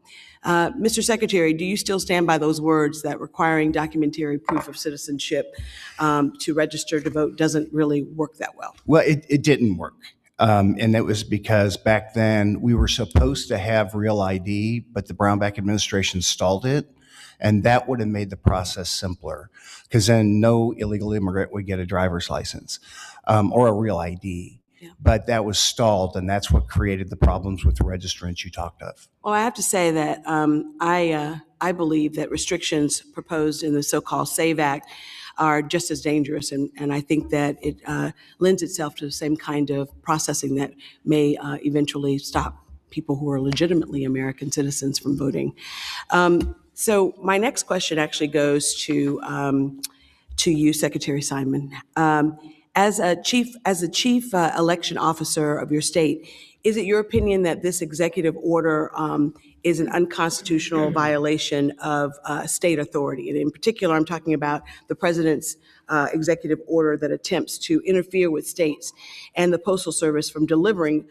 Mr. Secretary, do you still stand by those words that requiring documentary proof of citizenship to register to vote doesn't really work that well? well, it didn't work. And it was because back then we were supposed to have real ID, but the Brownback administration stalled it. And that would have made the process simpler, because then no illegal immigrant would get a driver's license or a real ID. Yeah. But that was stalled, and that's what created the problems with the registrants you talked of. Well, I have to say that I believe that restrictions proposed in the so-called SAVE Act are just as dangerous, and I think that it lends itself to the same kind of processing that may eventually stop people who are legitimately American citizens from voting. So my next question actually goes to you, Secretary Simon. As a chief election officer of your state, is it your opinion that this executive order is an unconstitutional violation of state authority? And in particular, I'm talking about the president's executive order that attempts to interfere with states and the Postal Service from delivering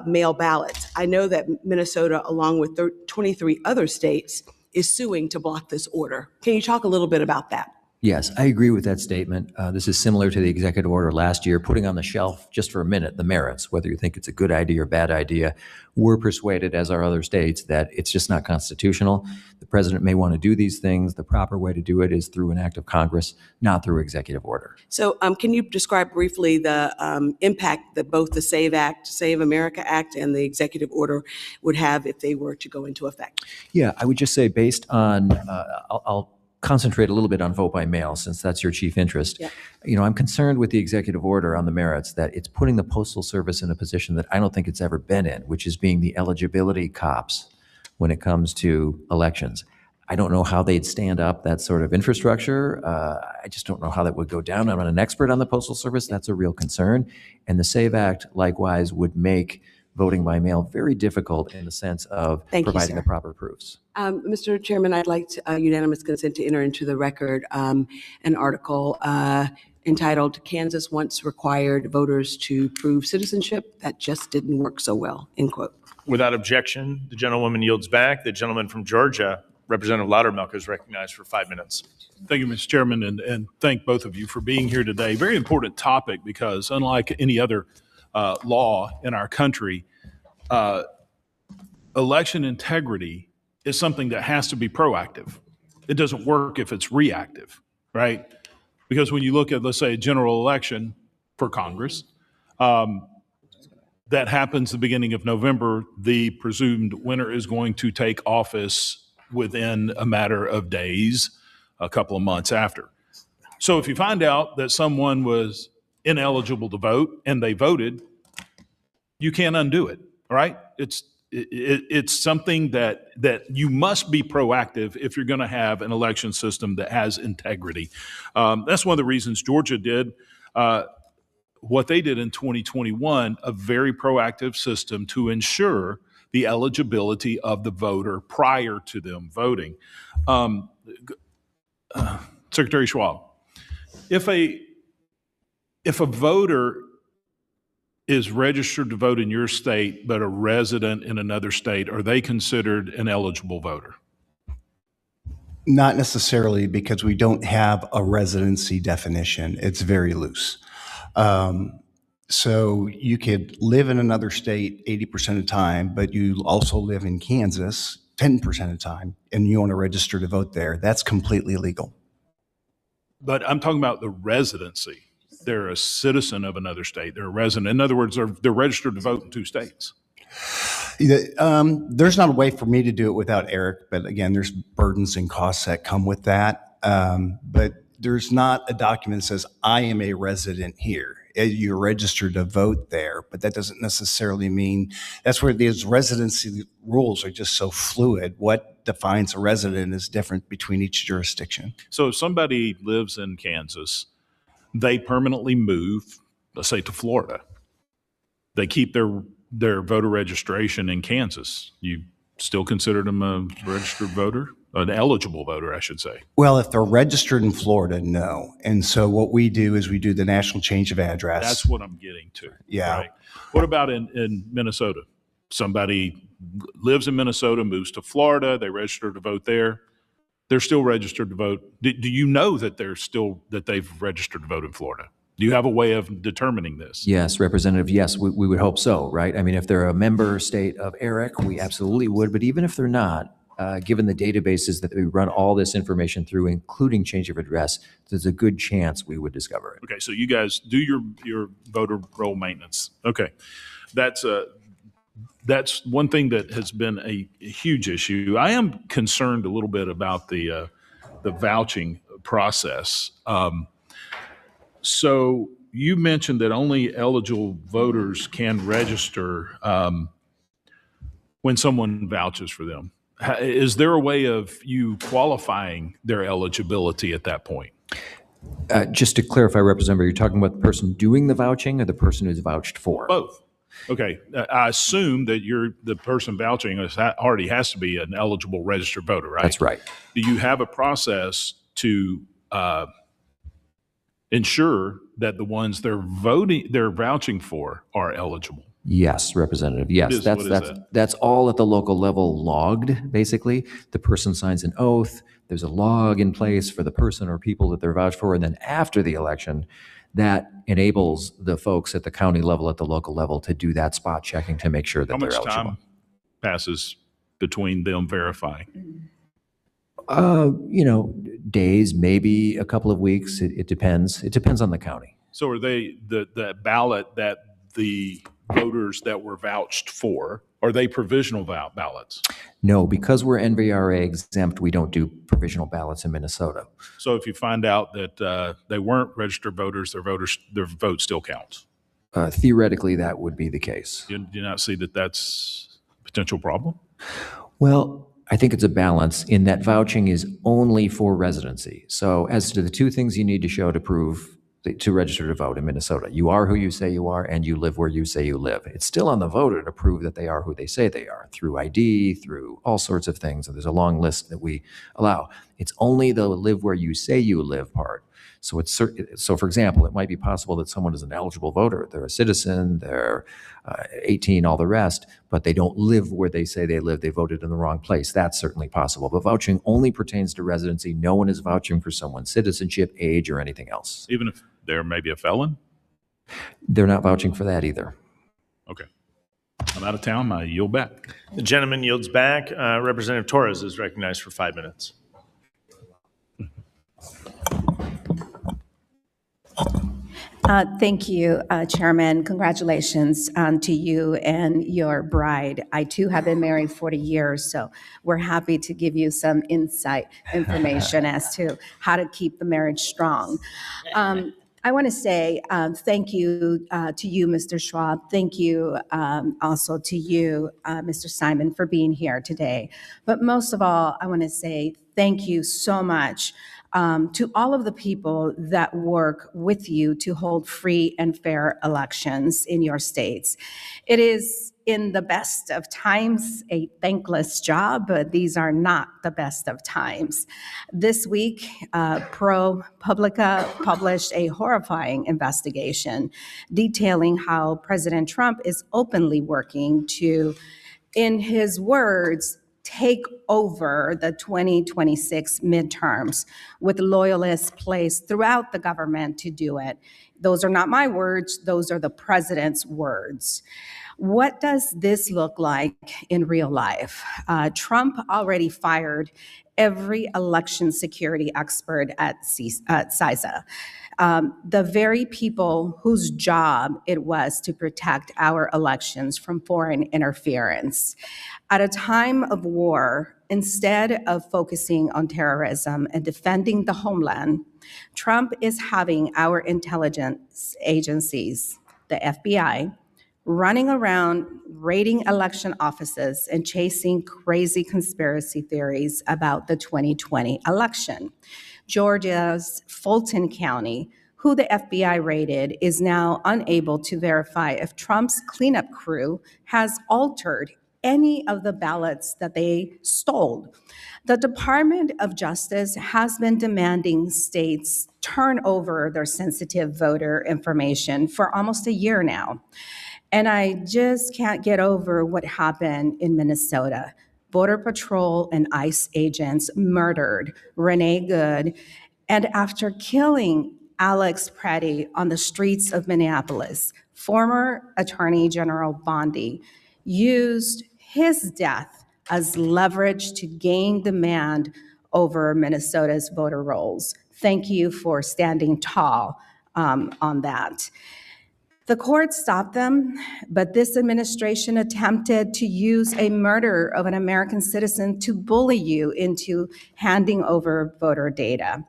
mail ballots. I know that Minnesota, along with 23 other states, is suing to block this order. Can you talk a little bit about that? Yes, I agree with that statement. This is similar to the executive order last year, putting on the shelf just for a minute the merits, whether you think it's a good idea or bad idea. We're persuaded, as are other states, that it's just not constitutional. The president may want to do these things. The proper way to do it is through an act of Congress, not through executive order. So can you describe briefly the impact that both the SAVE Act, Save America Act, and the executive order would have if they were to go into effect? Yeah, I would just say based on, I'll concentrate a little bit on vote by mail, since that's your chief interest. Yeah. You know, I'm concerned with the executive order on the merits that it's putting the Postal Service in a position that I don't think it's ever been in, which is being the eligibility cops when it comes to elections. I don't know how they'd stand up that sort of infrastructure. I just don't know how that would go down. I'm not an expert on the Postal Service. That's a real concern. And the SAVE Act, likewise, would make voting by mail very difficult in the sense of Thank you, providing sir. the proper proofs. Mr. Chairman, I'd like to unanimous consent to enter into the record an article entitled "Kansas Once Required Voters to Prove Citizenship That Just Didn't Work So Well," end quote. Without objection, the gentlewoman yields back. The gentleman from Georgia, Representative Loudermilk, is recognized for 5 minutes. Thank you, Mr. Chairman, and thank both of you for being here today. Very important topic, because unlike any other law in our country, election integrity is something that has to be proactive. It doesn't work if it's reactive, right? Because when you look at, let's say, a general election for Congress, that happens the beginning of November, the presumed winner is going to take office within a matter of days, a couple of months after. So if you find out that someone was ineligible to vote and they voted, you can't undo it, right? It's something that you must be proactive if you're going to have an election system that has integrity. That's one of the reasons Georgia did what they did in 2021, a very proactive system to ensure the eligibility of the voter prior to them voting. Secretary Schwab, if a voter is registered to vote in your state but a resident in another state, are they considered an eligible voter? Not necessarily, because we don't have a residency definition. It's very loose. So you could live in another state 80% of the time, but you also live in Kansas 10% of the time, and you want to register to vote there. That's completely legal. But I'm talking about the residency. They're a citizen of another state. They're a resident. In other words, they're registered to vote in 2 states. There's not a way for me to do it without Eric, but again, there's burdens and costs that come with that. But there's not a document that says, I am a resident here. You're registered to vote there, but that doesn't necessarily mean, that's where these residency rules are just so fluid. What defines a resident is different between each jurisdiction. So if somebody lives in Kansas, they permanently move, let's say, to Florida. They keep their voter registration in Kansas. You still consider them a registered voter? An eligible voter, I should say. Well, if they're registered in Florida, no. And so what we do is we do the national change of address. That's what I'm getting to. Yeah. Right? What about in Minnesota? Somebody lives in Minnesota, moves to Florida, they register to vote there. They're still registered to vote. Do you know that they've registered to vote in Florida? Do you have a way of determining this? Yes, Representative, yes, we would hope so, right? I mean, if they're a member state of ERIC, we absolutely would, but even if they're not, given the databases that we run all this information through, including change of address, there's a good chance we would discover it. Okay, so you guys do your voter roll maintenance. Okay, that's one thing that has been a huge issue. I am concerned a little bit about the vouching process. So you mentioned that only eligible voters can register when someone vouches for them. Is there a way of you qualifying their eligibility at that point? Just to clarify, Representative, you're talking about the person doing the vouching or the person who's vouched for? Both. Okay. I assume that the person vouching already has to be an eligible registered voter, right? That's right. Do you have a process to ensure that the ones they're vouching for are eligible? Yes, Representative. Yes, that's all at the local level logged, basically. The person signs an oath. There's a log in place for the person or people that they're vouched for. And then after the election, that enables the folks at the county level, at the local level, to do that spot checking to make sure that they're eligible. How much time passes between them verifying? Days, maybe a couple of weeks. It depends. It depends on the county. So are they the ballot that the voters that were vouched for, are they provisional ballots? No, because we're NVRA exempt, we don't do provisional ballots in Minnesota. So if you find out that they weren't registered voters, their vote still counts? Theoretically, that would be the case. Do you not see that that's a potential problem? Well, I think it's a balance in that vouching is only for residency. So as to the 2 things you need to show to prove to register to vote in Minnesota, you are who you say you are and you live where you say you live. It's still on the voter to prove that they are who they say they are through ID, through all sorts of things. And there's a long list that we allow. It's only the live where you say you live part. So so for example, it might be possible that someone is an eligible voter. They're a citizen, they're 18, all the rest, but they don't live where they say they live. They voted in the wrong place. That's certainly possible. But vouching only pertains to residency. No one is vouching for someone's citizenship, age, or anything else. Even if they're maybe a felon? They're not vouching for that either. Okay. I'm out of town. I yield back. The gentleman yields back. Representative Torres is recognized for 5 minutes. Thank you, Chairman. Congratulations to you and your bride. I too have been married 40 years, so we're happy to give you some insight information as to how to keep the marriage strong. I want to say thank you to you, Mr. Schwab. Thank you also to you, Mr. Simon, for being here today. But most of all, I want to say thank you so much to all of the people that work with you to hold free and fair elections in your states. It is, in the best of times, a thankless job, but these are not the best of times. This week, ProPublica published a horrifying investigation detailing how President Trump is openly working to, in his words, take over the 2026 midterms with loyalists placed throughout the government to do it. Those are not my words, those are the president's words. What does this look like in real life? Trump already fired every election security expert at CISA. The very people whose job it was to protect our elections from foreign interference. At a time of war, instead of focusing on terrorism and defending the homeland, Trump is having our intelligence agencies, the FBI, running around raiding election offices and chasing crazy conspiracy theories about the 2020 election. Georgia's Fulton County, who the FBI raided, is now unable to verify if Trump's cleanup crew has altered any of the ballots that they stole. The Department of Justice has been demanding states turn over their sensitive voter information for almost a year now. And I just can't get over what happened in Minnesota. Border Patrol and ICE agents murdered Renee Good, and after killing Alex Preddy on the streets of Minneapolis, former Attorney General Bondi used his death as leverage to gain demand over Minnesota's voter rolls. Thank you for standing tall on that. The court stopped them, but this administration attempted to use a murder of an American citizen to bully you into handing over voter data.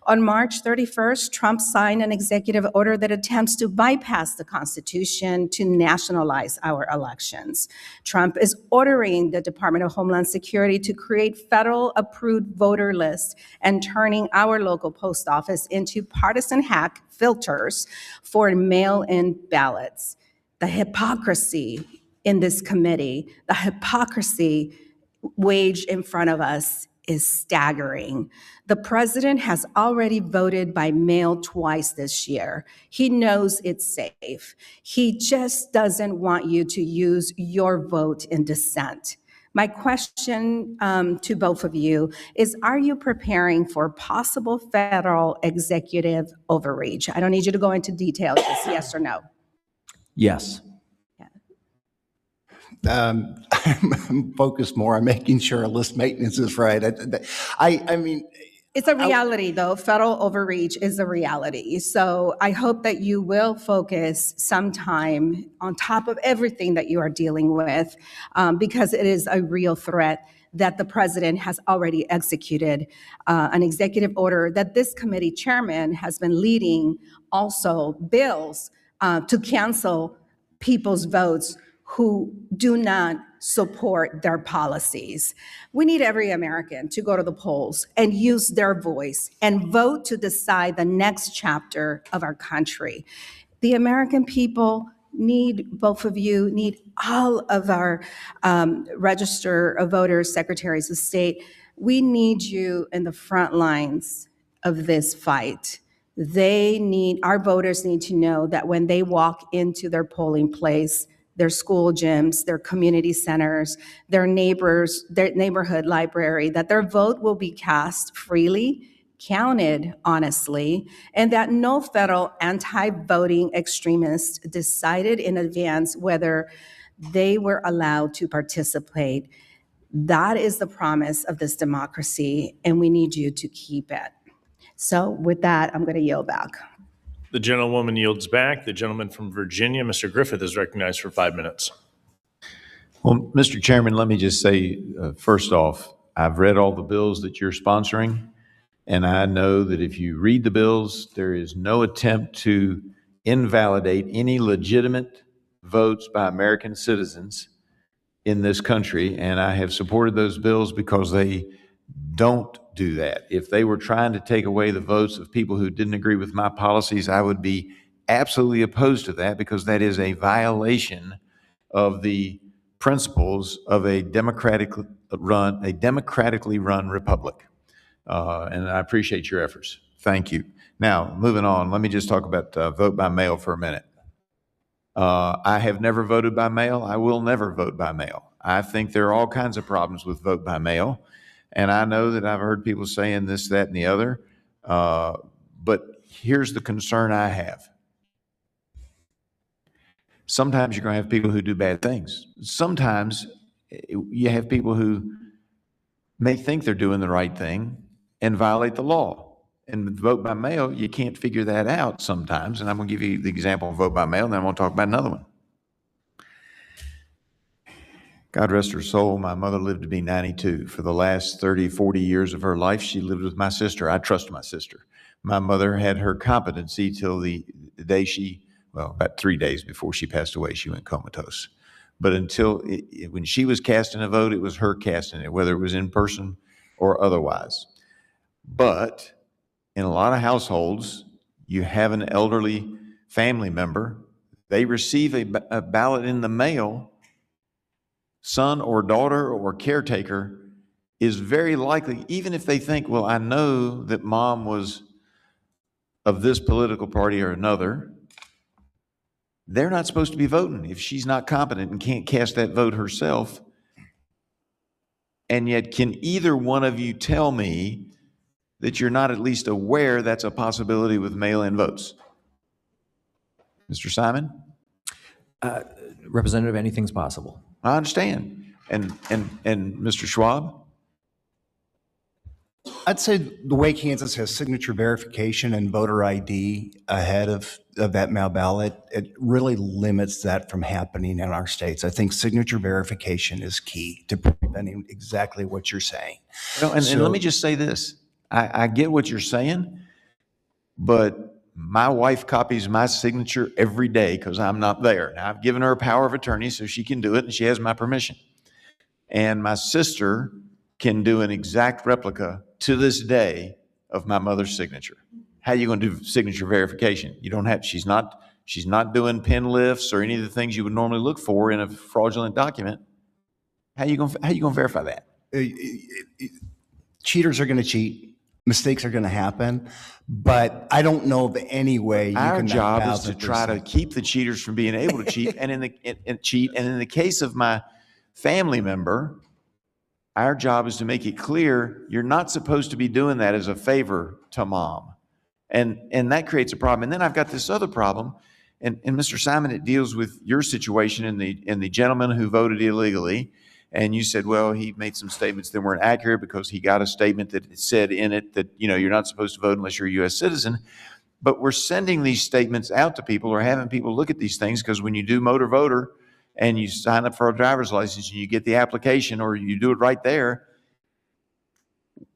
On March 31st, Trump signed an executive order that attempts to bypass the Constitution to nationalize our elections. Trump is ordering the Department of Homeland Security to create federal-approved voter lists and turning our local post office into partisan hack filters for mail-in ballots. The hypocrisy in this committee, the hypocrisy waged in front of us is staggering. The president has already voted by mail twice this year. He knows it's safe. He just doesn't want you to use your vote in dissent. My question to both of you is, are you preparing for possible federal executive overreach? I don't need you to go into details, just yes or no. Yes. I'm focused more on making sure list maintenance is right. I mean, It's a reality, though. Federal overreach is a reality. So I hope that you will focus some time on top of everything that you are dealing with, because it is a real threat that the president has already executed an executive order that this committee chairman has been leading, also bills to cancel people's votes who do not support their policies. We need every American to go to the polls and use their voice and vote to decide the next chapter of our country. The American people need both of you, need all of our register of voters, secretaries of state. We need you in the front lines of this fight. Our voters need to know that when they walk into their polling place, their school gyms, their community centers, their neighborhood library, that their vote will be cast freely, counted honestly, and that no federal anti-voting extremist decided in advance whether they were allowed to participate. That is the promise of this democracy, and we need you to keep it. So with that, I'm going to yield back. The gentlewoman yields back. The gentleman from Virginia, Mr. Griffith, is recognized for 5 minutes. Well, Mr. Chairman, let me just say, first off, I've read all the bills that you're sponsoring, and I know that if you read the bills, there is no attempt to invalidate any legitimate votes by American citizens in this country, and I have supported those bills because they don't do that. If they were trying to take away the votes of people who didn't agree with my policies, I would be absolutely opposed to that, because that is a violation of the principles of a democratically run republic. And I appreciate your efforts. Thank you. Now, moving on, let me just talk about vote by mail for a minute. I have never voted by mail. I will never vote by mail. I think there are all kinds of problems with vote by mail. And I know that I've heard people saying this, that, and the other. But here's the concern I have. Sometimes you're going to have people who do bad things. Sometimes you have people who may think they're doing the right thing and violate the law. And with vote by mail, you can't figure that out sometimes. And I'm going to give you the example of vote by mail, and then I'm going to talk about another one. God rest her soul, my mother lived to be 92. For the last 30, 40 years of her life, she lived with my sister. I trust my sister. My mother had her competency till the day about 3 days before she passed away, she went comatose. But until when she was casting a vote, it was her casting it, whether it was in person or otherwise. But in a lot of households, you have an elderly family member, they receive a ballot in the mail, son or daughter or caretaker is very likely, even if they think, well, I know that mom was of this political party or another, they're not supposed to be voting if she's not competent and can't cast that vote herself. And yet, can either one of you tell me that you're not at least aware that's a possibility with mail-in votes? Mr. Simon? Representative, anything's possible. I understand. And Mr. Schwab? I'd say the way Kansas has signature verification and voter ID ahead of that mail ballot, it really limits that from happening in our states. I think signature verification is key to preventing exactly what you're saying. And let me just say this. I get what you're saying, but my wife copies my signature every day because I'm not there. Now, I've given her a power of attorney so she can do it, and she has my permission. And my sister can do an exact replica to this day of my mother's signature. How are you going to do signature verification? You don't have, she's not doing pen lifts or any of the things you would normally look for in a fraudulent document. How are you going to verify that? Cheaters are going to cheat. Mistakes are going to happen, but I don't know of any way you Our can. job is to try to keep the cheaters from being able to cheat. And in the case of my family member, our job is to make it clear you're not supposed to be doing that as a favor to mom. And that creates a problem. And then I've got this other problem. And Mr. Simon, it deals with your situation and the gentleman who voted illegally. And you said, well, he made some statements that weren't accurate because he got a statement that said in it that, you're not supposed to vote unless you're a U.S. citizen. But we're sending these statements out to people or having people look at these things, because when you do motor voter and you sign up for a driver's license and you get the application or you do it right there,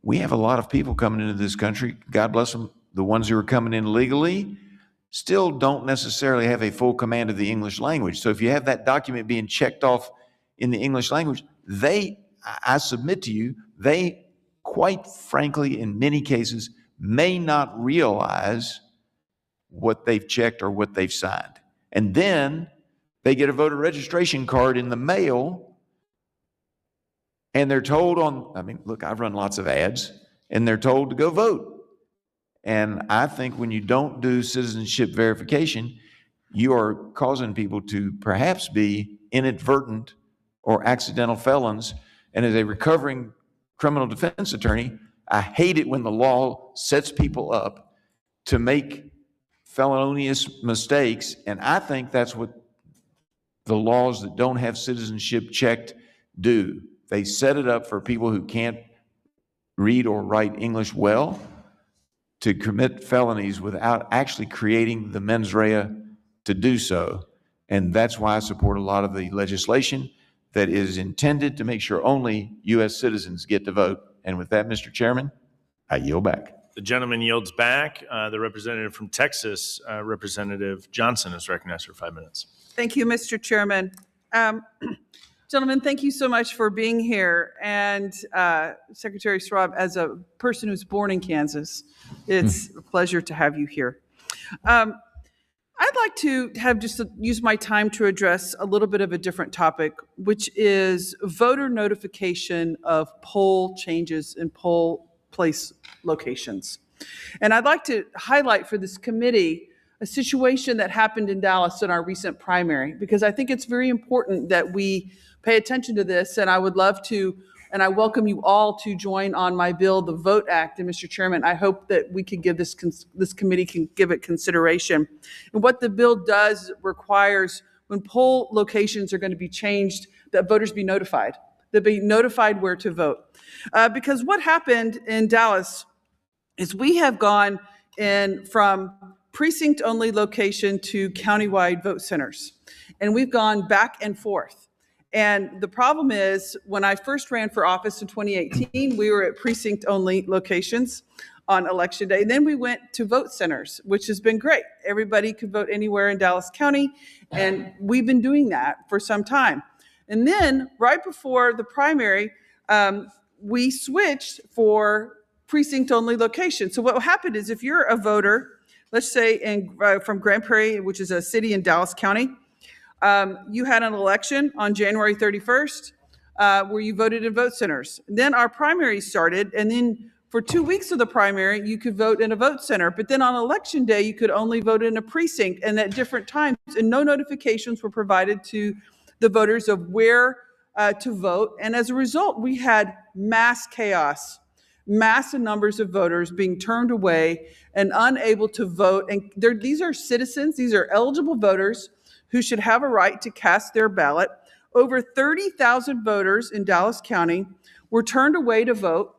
we have a lot of people coming into this country, God bless them, the ones who are coming in legally still don't necessarily have a full command of the English language. So if you have that document being checked off in the English language, I submit to you, they quite frankly, in many cases, may not realize what they've checked or what they've signed. And then they get a voter registration card in the mail, and they're told look, I've run lots of ads, and they're told to go vote. And I think when you don't do citizenship verification, you are causing people to perhaps be inadvertent or accidental felons. And as a recovering criminal defense attorney, I hate it when the law sets people up to make felonious mistakes. And I think that's what the laws that don't have citizenship checked do. They set it up for people who can't read or write English well to commit felonies without actually creating the mens rea to do so. And that's why I support a lot of the legislation that is intended to make sure only U.S. citizens get to vote. And with that, Mr. Chairman, I yield back. The gentleman yields back. The representative from Texas, Representative Johnson, is recognized for 5 minutes. Thank you, Mr. Chairman. Gentlemen, thank you so much for being here. And Secretary Schwab, as a person who's born in Kansas, it's a pleasure to have you here. I'd like to use my time to address a little bit of a different topic, which is voter notification of poll changes in poll place locations. And I'd like to highlight for this committee a situation that happened in Dallas in our recent primary, because I think it's very important that we pay attention to this. And I would love to, and I welcome you all to join on my bill, the VOTE Act. And Mr. Chairman, I hope that we can give this committee can give it consideration. And what the bill does requires, when poll locations are going to be changed, that voters be notified. They'll be notified where to vote. Because what happened in Dallas is we have gone in from precinct-only location to countywide vote centers. And we've gone back and forth. And the problem is, when I first ran for office in 2018, we were at precinct-only locations on election day. And then we went to vote centers, which has been great. Everybody could vote anywhere in Dallas County, and we've been doing that for some time. And then, right before the primary, we switched for precinct-only locations. So what happened is, if you're a voter, let's say from Grand Prairie, which is a city in Dallas County, you had an election on January 31st where you voted in vote centers. Then our primary started, and then for 2 weeks of the primary, you could vote in a vote center. But then on election day, you could only vote in a precinct and at different times, and no notifications were provided to the voters of where to vote. And as a result, we had mass chaos, massive numbers of voters being turned away and unable to vote. And these are citizens, these are eligible voters who should have a right to cast their ballot. Over 30,000 voters in Dallas County were turned away to vote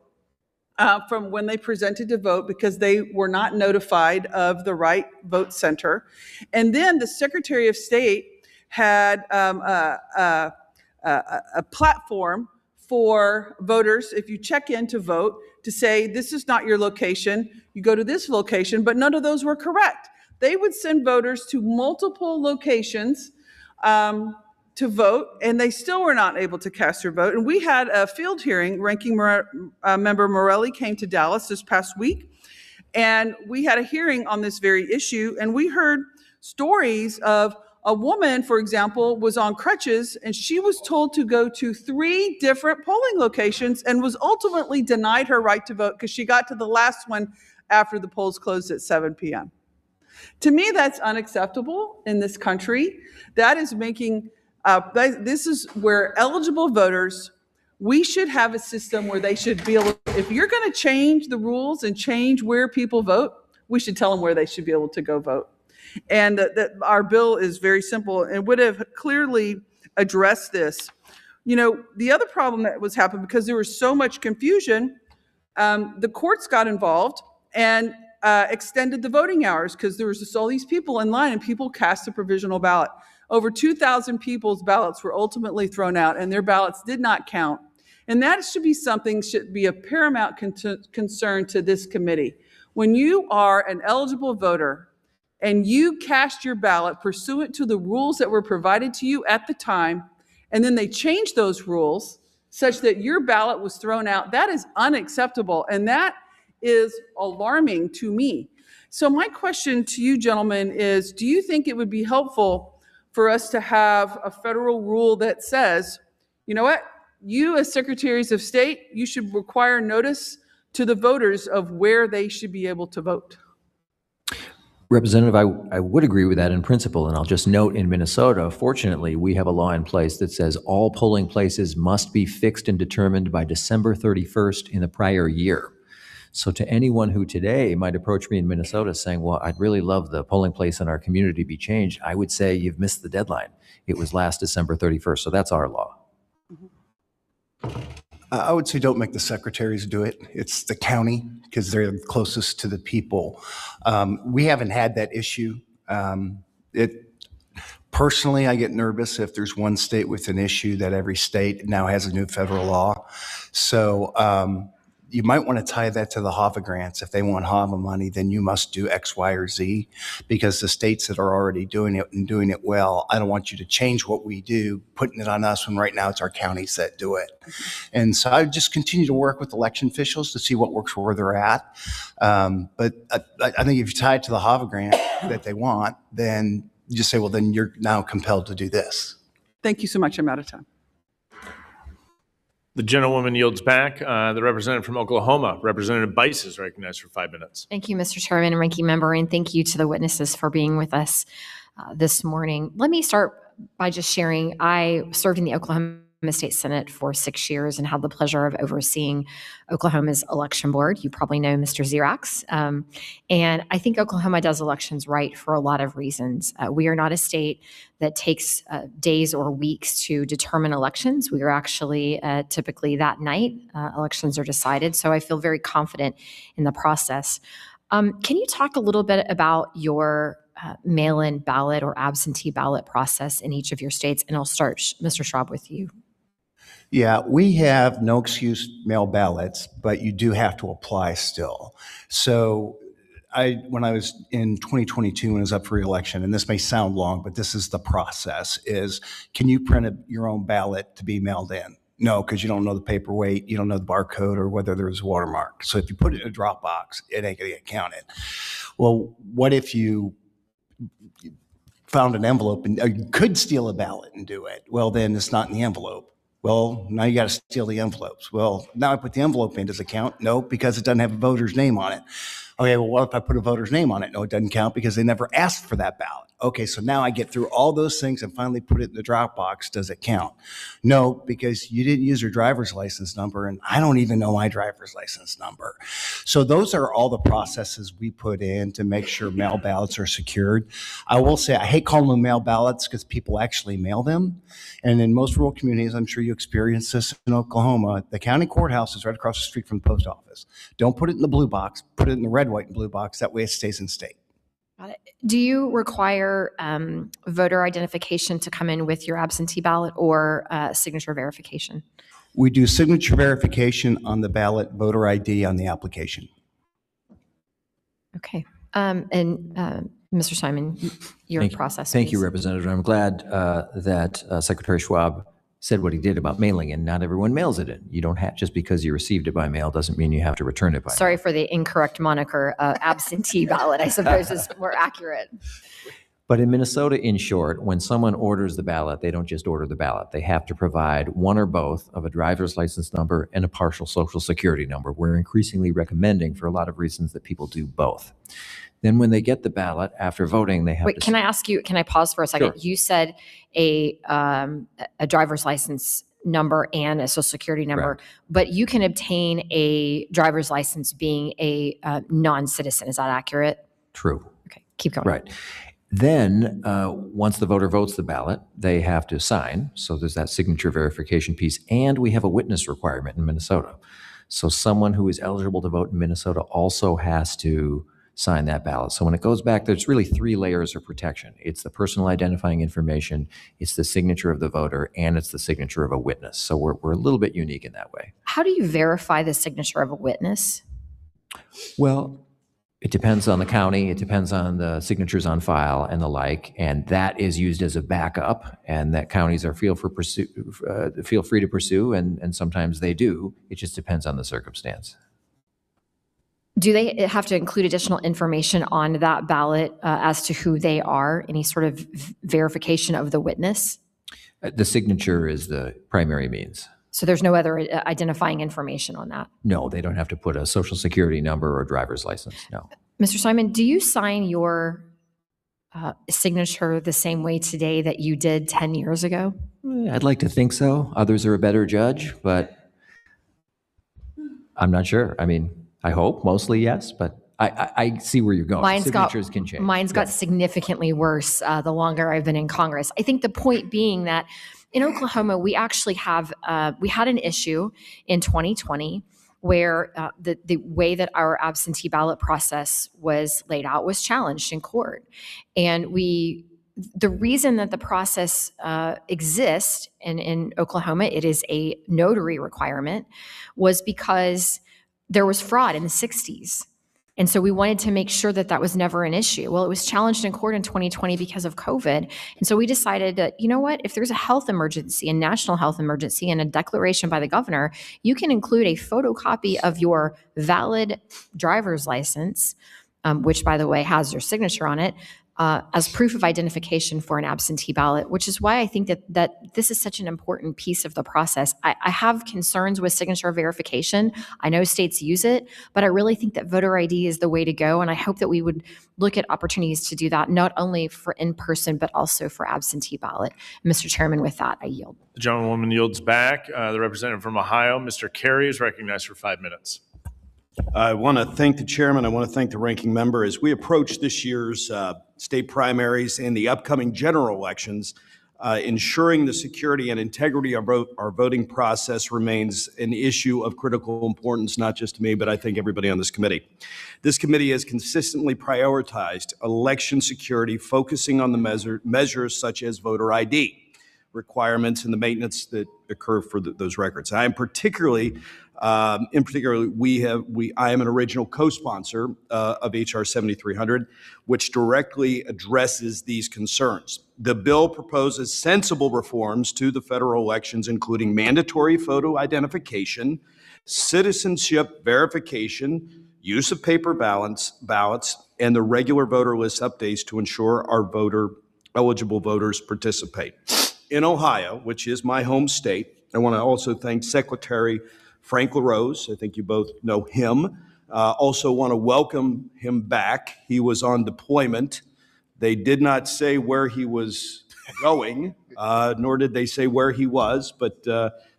from when they presented to vote because they were not notified of the right vote center. And then the Secretary of State had a platform for voters, if you check in to vote, to say, this is not your location, you go to this location, but none of those were correct. They would send voters to multiple locations to vote, and they still were not able to cast their vote. And we had a field hearing. Ranking Member Morelli came to Dallas this past week, and we had a hearing on this very issue, and we heard stories of a woman, for example, was on crutches, and she was told to go to 3 different polling locations and was ultimately denied her right to vote because she got to the last one after the polls closed at 7 p.m. To me, that's unacceptable in this country. That is making, this is where eligible voters, we should have a system where they should be able, if you're going to change the rules and change where people vote, we should tell them where they should be able to go vote. And that our bill is very simple and would have clearly addressed this. You know, the other problem that was happening, because there was so much confusion, the courts got involved and extended the voting hours because there was just all these people in line and people cast a provisional ballot. Over 2,000 people's ballots were ultimately thrown out and their ballots did not count. And that should be a paramount concern to this committee. When you are an eligible voter and you cast your ballot pursuant to the rules that were provided to you at the time, and then they changed those rules such that your ballot was thrown out, that is unacceptable. And that is alarming to me. So my question to you, gentlemen, is do you think it would be helpful for us to have a federal rule that says, you know what, you as Secretaries of State, you should require notice to the voters of where they should be able to vote? Representative, I would agree with that in principle, and I'll just note in Minnesota, fortunately, we have a law in place that says all polling places must be fixed and determined by December 31st in the prior year. So to anyone who today might approach me in Minnesota saying, well, I'd really love the polling place in our community to be changed, I would say you've missed the deadline. It was last December 31st, so that's our law. I would say don't make the secretaries do it. It's the county because they're closest to the people. We haven't had that issue. Personally, I get nervous if there's one state with an issue that every state now has a new federal law. So you might want to tie that to the HAVA grants. If they want HAVA money, then you must do X, Y, or Z, because the states that are already doing it and doing it well, I don't want you to change what we do, putting it on us when right now it's our counties that do it. And so I would just continue to work with election officials to see what works where they're at. But I think if you tie it to the HAVA grant that they want, then you just say, well, then you're now compelled to do this. Thank you so much. I'm out of time. The gentlewoman yields back. The representative from Oklahoma, Representative Bice, is recognized for 5 minutes. Thank you, Mr. Chairman and Ranking Member, and thank you to the witnesses for being with us this morning. Let me start by just sharing, I served in the Oklahoma State Senate for 6 years and had the pleasure of overseeing Oklahoma's election board. You probably know Mr. Xerox. And I think Oklahoma does elections right for a lot of reasons. We are not a state that takes days or weeks to determine elections. We are actually typically that night, elections are decided. So I feel very confident in the process. Can you talk a little bit about your mail-in ballot or absentee ballot process in each of your states? And I'll start, Mr. Schwab, with you. Yeah, we have no excuse mail ballots, but you do have to apply still. So when I was in 2022, when I was up for re-election, and this may sound long, but this is the process, is can you print your own ballot to be mailed in? No, because you don't know the paperweight, you don't know the barcode or whether there's a watermark. So if you put it in a drop box, it ain't gonna get counted. Well, what if you found an envelope and you could steal a ballot and do it? Well, then it's not in the envelope. Well, now you got to steal the envelopes. Well, now I put the envelope in. Does it count? No, because it doesn't have a voter's name on it. Okay, well, what if I put a voter's name on it? No, it doesn't count because they never asked for that ballot. Okay, so now I get through all those things and finally put it in the drop box. Does it count? No, because you didn't use your driver's license number, and I don't even know my driver's license number. So those are all the processes we put in to make sure mail ballots are secured. I will say I hate calling them mail ballots because people actually mail them. And in most rural communities, I'm sure you experience this in Oklahoma, the county courthouse is right across the street from the post office. Don't put it in the blue box, put it in the red, white, and blue box. That way it stays in state. Got it. Do you require voter identification to come in with your absentee ballot or signature verification? We do signature verification on the ballot, voter ID on the application. Okay. Mr. Simon, your process. Thank you, please. Representative. I'm glad that Secretary Schwab said what he did about mailing in. Not everyone mails it in. You don't have, just because you received it by mail doesn't mean you have to return it by Sorry for the incorrect moniker. Absentee ballot, I suppose, is more accurate. But in Minnesota, in short, when someone orders the ballot, they don't just order the ballot. They have to provide one or both of a driver's license number and a partial social security number. We're increasingly recommending, for a lot of reasons, that people do both. Then when they get the ballot after voting, they have Wait, to... can I ask you, can I pause for a second? Sure. You said a driver's license number and a social security number, Correct. but you can obtain a driver's license being a non-citizen. Is that accurate? True. Okay, keep going. Right. Then, once the voter votes the ballot, they have to sign. So there's that signature verification piece. And we have a witness requirement in Minnesota. So someone who is eligible to vote in Minnesota also has to sign that ballot. So when it goes back, there's really 3 layers of protection. It's the personal identifying information, it's the signature of the voter, and it's the signature of a witness. So we're a little bit unique in that way. How do you verify the signature of a witness? Well, it depends on the county, it depends on the signatures on file and the like, and that is used as a backup, and that counties are feel free to pursue, and sometimes they do. It just depends on the circumstance. Do they have to include additional information on that ballot as to who they are? Any sort of verification of the witness? The signature is the primary means. So there's no other identifying information on that? No, they don't have to put a social security number or driver's license, no. Mr. Simon, do you sign your signature the same way today that you did 10 years ago? I'd like to think so. Others are a better judge, but I'm not sure. I mean, I hope, mostly yes, but I see where you're going. Signatures can change. Mine's got significantly worse the longer I've been in Congress. I think the point being that In Oklahoma, we actually have, we had an issue in 2020 where the way that our absentee ballot process was laid out was challenged in court. And the reason that the process exists in Oklahoma, it is a notary requirement, was because there was fraud in the 60s. And so we wanted to make sure that that was never an issue. Well, it was challenged in court in 2020 because of COVID. And so we decided that, you know what, if there's a health emergency, a national health emergency, and a declaration by the governor, you can include a photocopy of your valid driver's license, which, by the way, has your signature on it, as proof of identification for an absentee ballot, which is why I think that this is such an important piece of the process. I have concerns with signature verification. I know states use it, but I really think that voter ID is the way to go, and I hope that we would look at opportunities to do that, not only for in-person, but also for absentee ballot. Mr. Chairman, with that, I yield. The gentlewoman yields back. The representative from Ohio, Mr. Carey, is recognized for 5 minutes. I want to thank the chairman. I want to thank the ranking member. As we approach this year's state primaries and the upcoming general elections, ensuring the security and integrity of our voting process remains an issue of critical importance, not just to me, but I think everybody on this committee. This committee has consistently prioritized election security, focusing on the measures such as voter ID requirements and the maintenance that occur for those records. I am particularly, I am an original co-sponsor of HR 7300, which directly addresses these concerns. The bill proposes sensible reforms to the federal elections, including mandatory photo identification, citizenship verification, use of paper ballots, and the regular voter list updates to ensure our eligible voters participate. In Ohio, which is my home state, I want to also thank Secretary Frank LaRose. I think you both know him. Also want to welcome him back. He was on deployment. They did not say where he was going, nor did they say where he was, but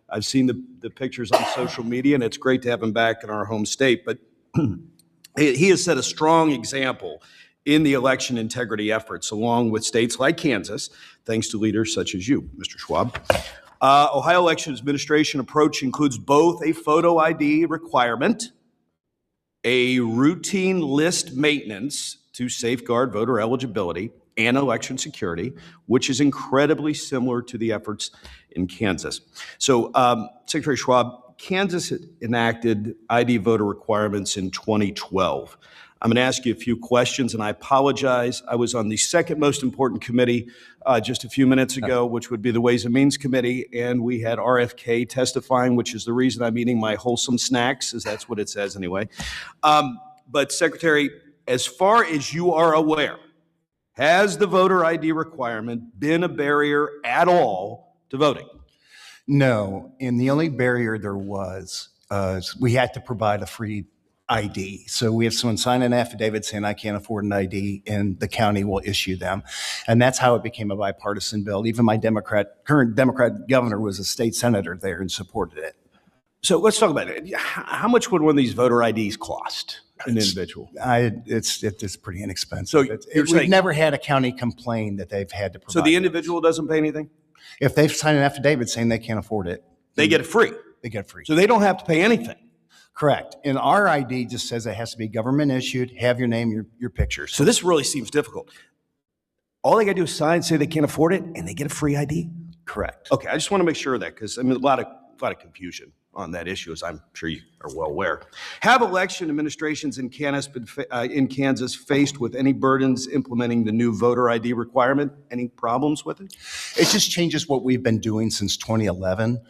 I've seen the pictures on social media, and it's great to have him back in our home state. But he has set a strong example in the election integrity efforts, along with states like Kansas, thanks to leaders such as you, Mr. Schwab. Ohio Election Administration approach includes both a photo ID requirement, a routine list maintenance to safeguard voter eligibility, and election security, which is incredibly similar to the efforts in Kansas. So, Secretary Schwab, Kansas enacted ID voter requirements in 2012. I'm going to ask you a few questions, and I apologize. I was on the second most important committee just a few minutes ago, which would be the Ways and Means Committee, and we had RFK testifying, which is the reason I'm eating my wholesome snacks, as that's what it says anyway. But Secretary, as far as you are aware, has the voter ID requirement been a barrier at all to voting? No, and the only barrier there was we had to provide a free ID. So we have someone sign an affidavit saying I can't afford an ID, and the county will issue them. And that's how it became a bipartisan bill. Even my current Democrat governor was a state senator there and supported it. So let's talk about it. How much would one of these voter IDs cost an individual? It's pretty inexpensive. So we've never had a county complain that they've had to provide. So the individual doesn't pay anything? If they've signed an affidavit saying they can't afford it, they get it free. They get it free. So they don't have to pay anything. Correct. And our ID just says it has to be government issued, have your name, your pictures. So this really seems difficult. All they got to do is sign, say they can't afford it, and they get a free ID? Correct. Okay, I just want to make sure of that, because I mean, a lot of confusion on that issue, as I'm sure you are well aware. Have election administrations in Kansas faced with any burdens implementing the new voter ID requirement? Any problems with it? It just changes what we've been doing since 2011.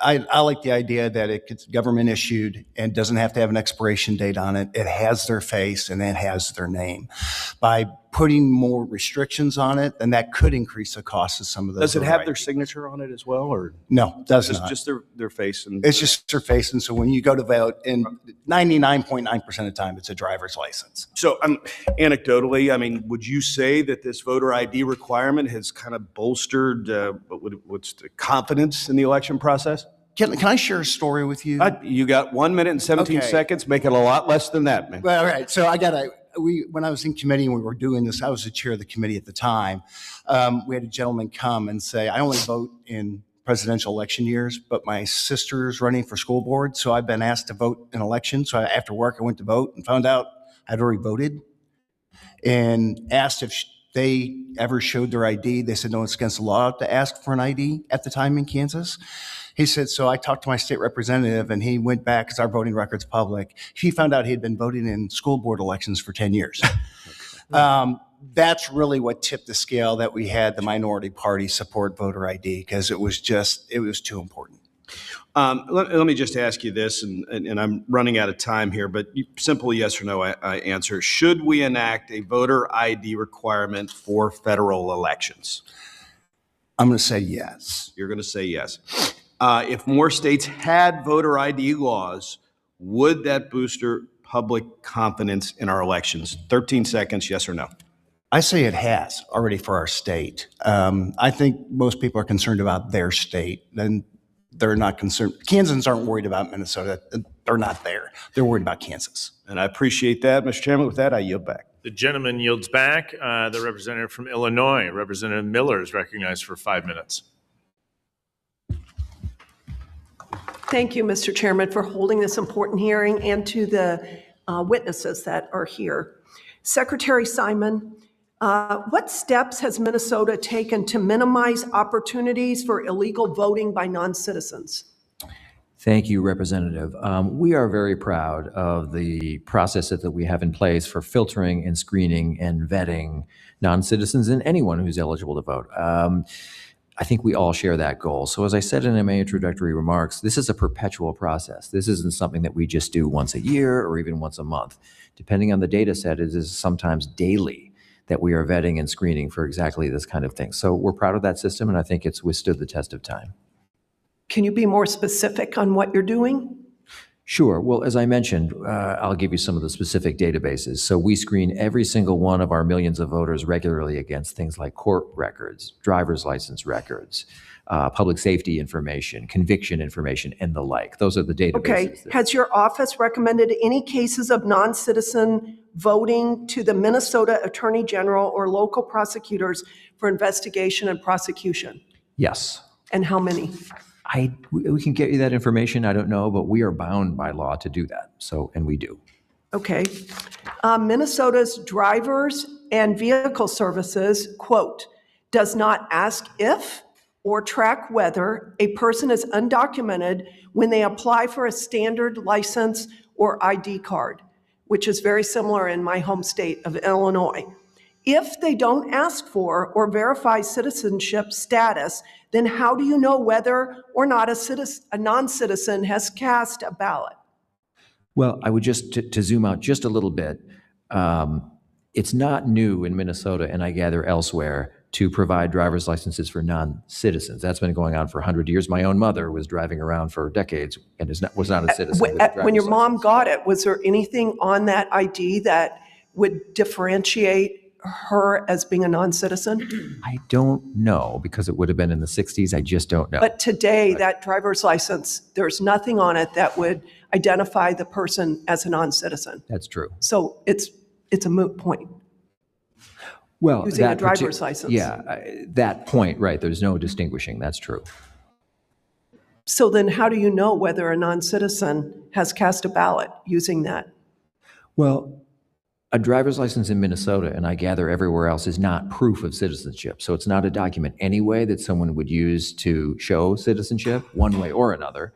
I like the idea that it gets government issued and doesn't have to have an expiration date on it. It has their face and it has their name. By putting more restrictions on it, then that could increase the cost of some of those. Does it have their signature on it as well, or no? Does not. Just their face and it's just their face. And so when you go to vote, and 99.9% of the time, it's a driver's license. So, anecdotally, I mean, would you say that this voter ID requirement has kind of bolstered what's the confidence in the election process? Can I share a story with you? You got 1 minute and 17 seconds. Make it a lot less than that, man. Well, all right. So when I was in committee and we were doing this, I was the chair of the committee at the time. We had a gentleman come and say, I only vote in presidential election years, but my sister's running for school board, so I've been asked to vote in elections. So after work, I went to vote and found out I'd already voted, and asked if they ever showed their ID. They said, no, it's against the law to ask for an ID at the time in Kansas. He said, so I talked to my state representative, and he went back, because our voting record's public. He found out he had been voting in school board elections for 10 years. That's really what tipped the scale, that we had the minority party support voter ID, because it was too important. Let me just ask you this, and I'm running out of time here, but simple yes or no answer. Should we enact a voter ID requirement for federal elections? I'm going to say yes. You're going to say yes. If more states had voter ID laws, would that boost public confidence in our elections? 13 seconds, yes or no? I say it has already for our state. I think most people are concerned about their state, and they're not concerned. Kansans aren't worried about Minnesota. They're not there. They're worried about Kansas. And I appreciate that, Mr. Chairman. With that, I yield back. The gentleman yields back. The representative from Illinois, Representative Miller, is recognized for 5 minutes. Thank you, Mr. Chairman, for holding this important hearing, and to the witnesses that are here. Secretary Simon, what steps has Minnesota taken to minimize opportunities for illegal voting by non-citizens? Thank you, Representative. We are very proud of the process that we have in place for filtering and screening and vetting non-citizens and anyone who's eligible to vote. I think we all share that goal. So as I said in my introductory remarks, this is a perpetual process. This isn't something that we just do once a year or even once a month. Depending on the data set, it is sometimes daily that we are vetting and screening for exactly this kind of thing. So we're proud of that system, and I think it's withstood the test of time. Can you be more specific on what you're doing? Sure. Well, as I mentioned, I'll give you some of the specific databases. So we screen every single one of our millions of voters regularly against things like court records, driver's license records, public safety information, conviction information, and the like. Those are the databases. Okay. Has your office recommended any cases of non-citizen voting to the Minnesota Attorney General or local prosecutors for investigation and prosecution? Yes. And how many? We can get you that information. I don't know, but we are bound by law to do that. So, and we do. Okay. Minnesota's drivers and vehicle services, quote, does not ask if or track whether a person is undocumented when they apply for a standard license or ID card, which is very similar in my home state of Illinois. If they don't ask for or verify citizenship status, then how do you know whether or not a non-citizen has cast a ballot? Well, I would just, to zoom out just a little bit, it's not new in Minnesota, and I gather elsewhere, to provide driver's licenses for non-citizens. That's been going on for 100 years. My own mother was driving around for decades and was not a citizen. When your mom got it, was there anything on that ID that would differentiate her as being a non-citizen? I don't know, because it would have been in the 60s. I just don't know. But today, that driver's license, there's nothing on it that would identify the person as a non-citizen. That's true. So it's a moot point. Well, using a driver's license. Yeah, that point, right. There's no distinguishing. That's true. So then how do you know whether a non-citizen has cast a ballot using that? Well, a driver's license in Minnesota, and I gather everywhere else, is not proof of citizenship. So it's not a document anyway that someone would use to show citizenship one way or another.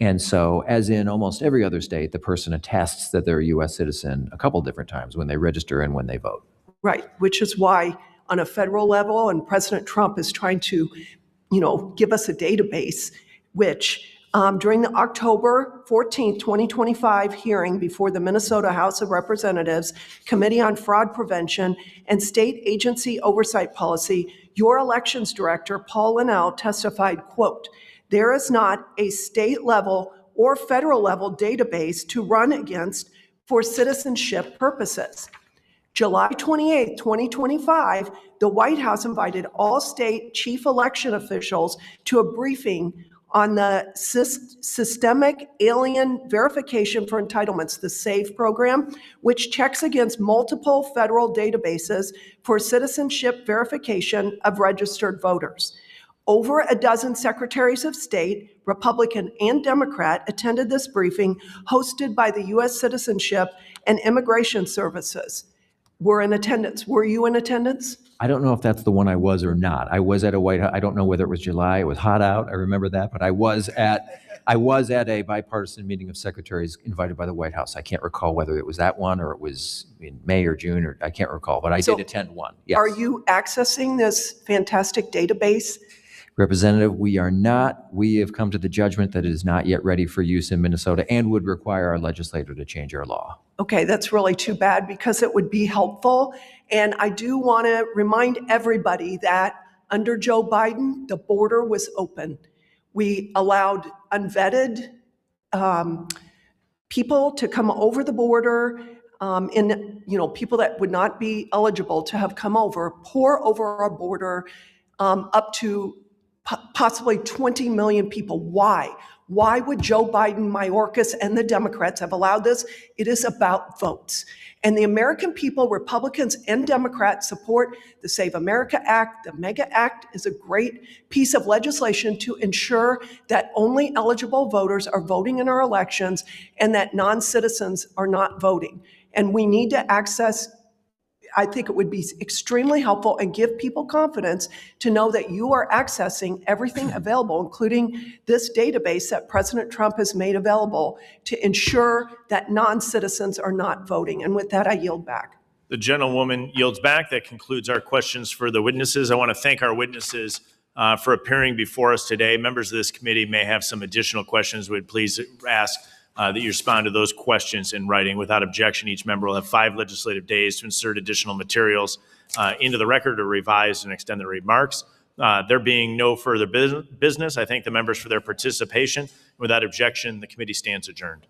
And so, as in almost every other state, the person attests that they're a U.S. citizen a couple different times, when they register and when they vote. Right, which is why on a federal level, and President Trump is trying to, give us a database, which during the October 14th, 2025 hearing before the Minnesota House of Representatives Committee on Fraud Prevention and State Agency Oversight Policy, your elections director, Paul Linnell, testified, quote, there is not a state level or federal level database to run against for citizenship purposes. July 28, 2025, the White House invited all state chief election officials to a briefing on the Systemic Alien Verification for Entitlements, the SAVE program, which checks against multiple federal databases for citizenship verification of registered voters. Over a dozen secretaries of state, Republican and Democrat, attended this briefing hosted by the U.S. Citizenship and Immigration Services. Were in attendance. Were you in attendance? I don't know if that's the one I was or not. I was at a White House. I don't know whether it was July. It was hot out. I remember that, but I was at a bipartisan meeting of secretaries invited by the White House. I can't recall whether it was that one or it was in May or June, or I can't recall, but I did attend one. Yes. Are you accessing this fantastic database? Representative, we are not. We have come to the judgment that it is not yet ready for use in Minnesota and would require our legislature to change our law. Okay, that's really too bad because it would be helpful. And I do want to remind everybody that under Joe Biden, the border was open. We allowed unvetted people to come over the border, people that would not be eligible to have come over, pour over our border, up to possibly 20 million people. Why? Why would Joe Biden, Mayorkas, and the Democrats have allowed this? It is about votes. And the American people, Republicans and Democrats, support the Save America Act. The MEGA Act is a great piece of legislation to ensure that only eligible voters are voting in our elections and that non-citizens are not voting. And we need to access, I think it would be extremely helpful and give people confidence to know that you are accessing everything available, including this database that President Trump has made available to ensure that non-citizens are not voting. And with that, I yield back. The gentlewoman yields back. That concludes our questions for the witnesses. I want to thank our witnesses for appearing before us today. Members of this committee may have some additional questions. We'd please ask that you respond to those questions in writing. Without objection, each member will have 5 legislative days to insert additional materials into the record or revise and extend their remarks. There being no further business, I thank the members for their participation. Without objection, the committee stands adjourned.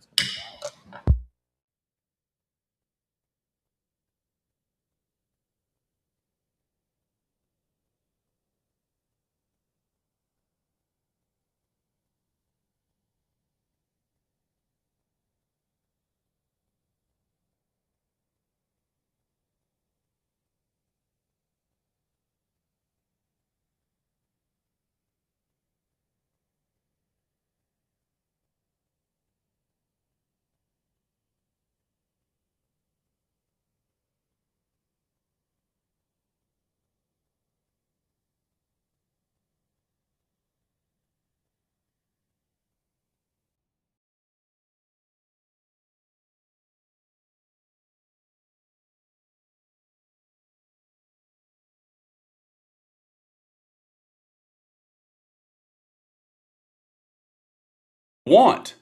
Want.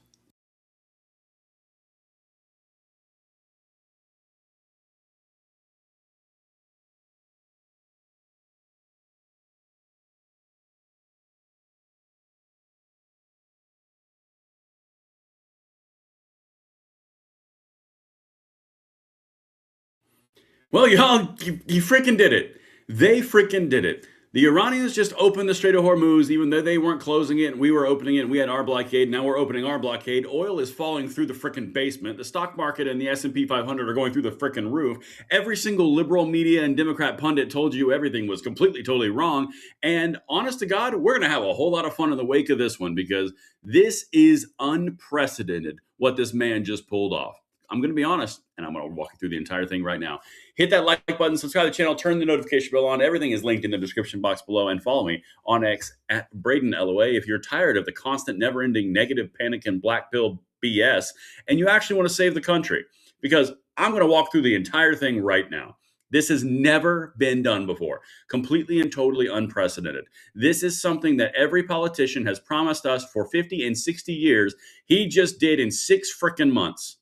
Well, y'all, you freaking did it. They freaking did it. The Iranians just opened the Strait of Hormuz, even though they weren't closing it and we were opening it and we had our blockade. Now we're opening our blockade. Oil is falling through the frickin' basement. The stock market and the S&P 500 are going through the frickin' roof. Every single liberal media and Democrat pundit told you everything was completely, totally wrong. And honest to God, we're going to have a whole lot of fun in the wake of this one because this is unprecedented what this man just pulled off. I'm going to be honest, and I'm going to walk you through the entire thing right now. Hit that like button, subscribe to the channel, turn the notification bell on. Everything is linked in the description box below, and follow me on X at BradenLOA. If you're tired of the constant, never-ending negative panic and black pill BS, and you actually want to save the country, because I'm going to walk through the entire thing right now. This has never been done before. Completely and totally unprecedented. This is something that every politician has promised us for 50 and 60 years. He just did in 6 frickin' months.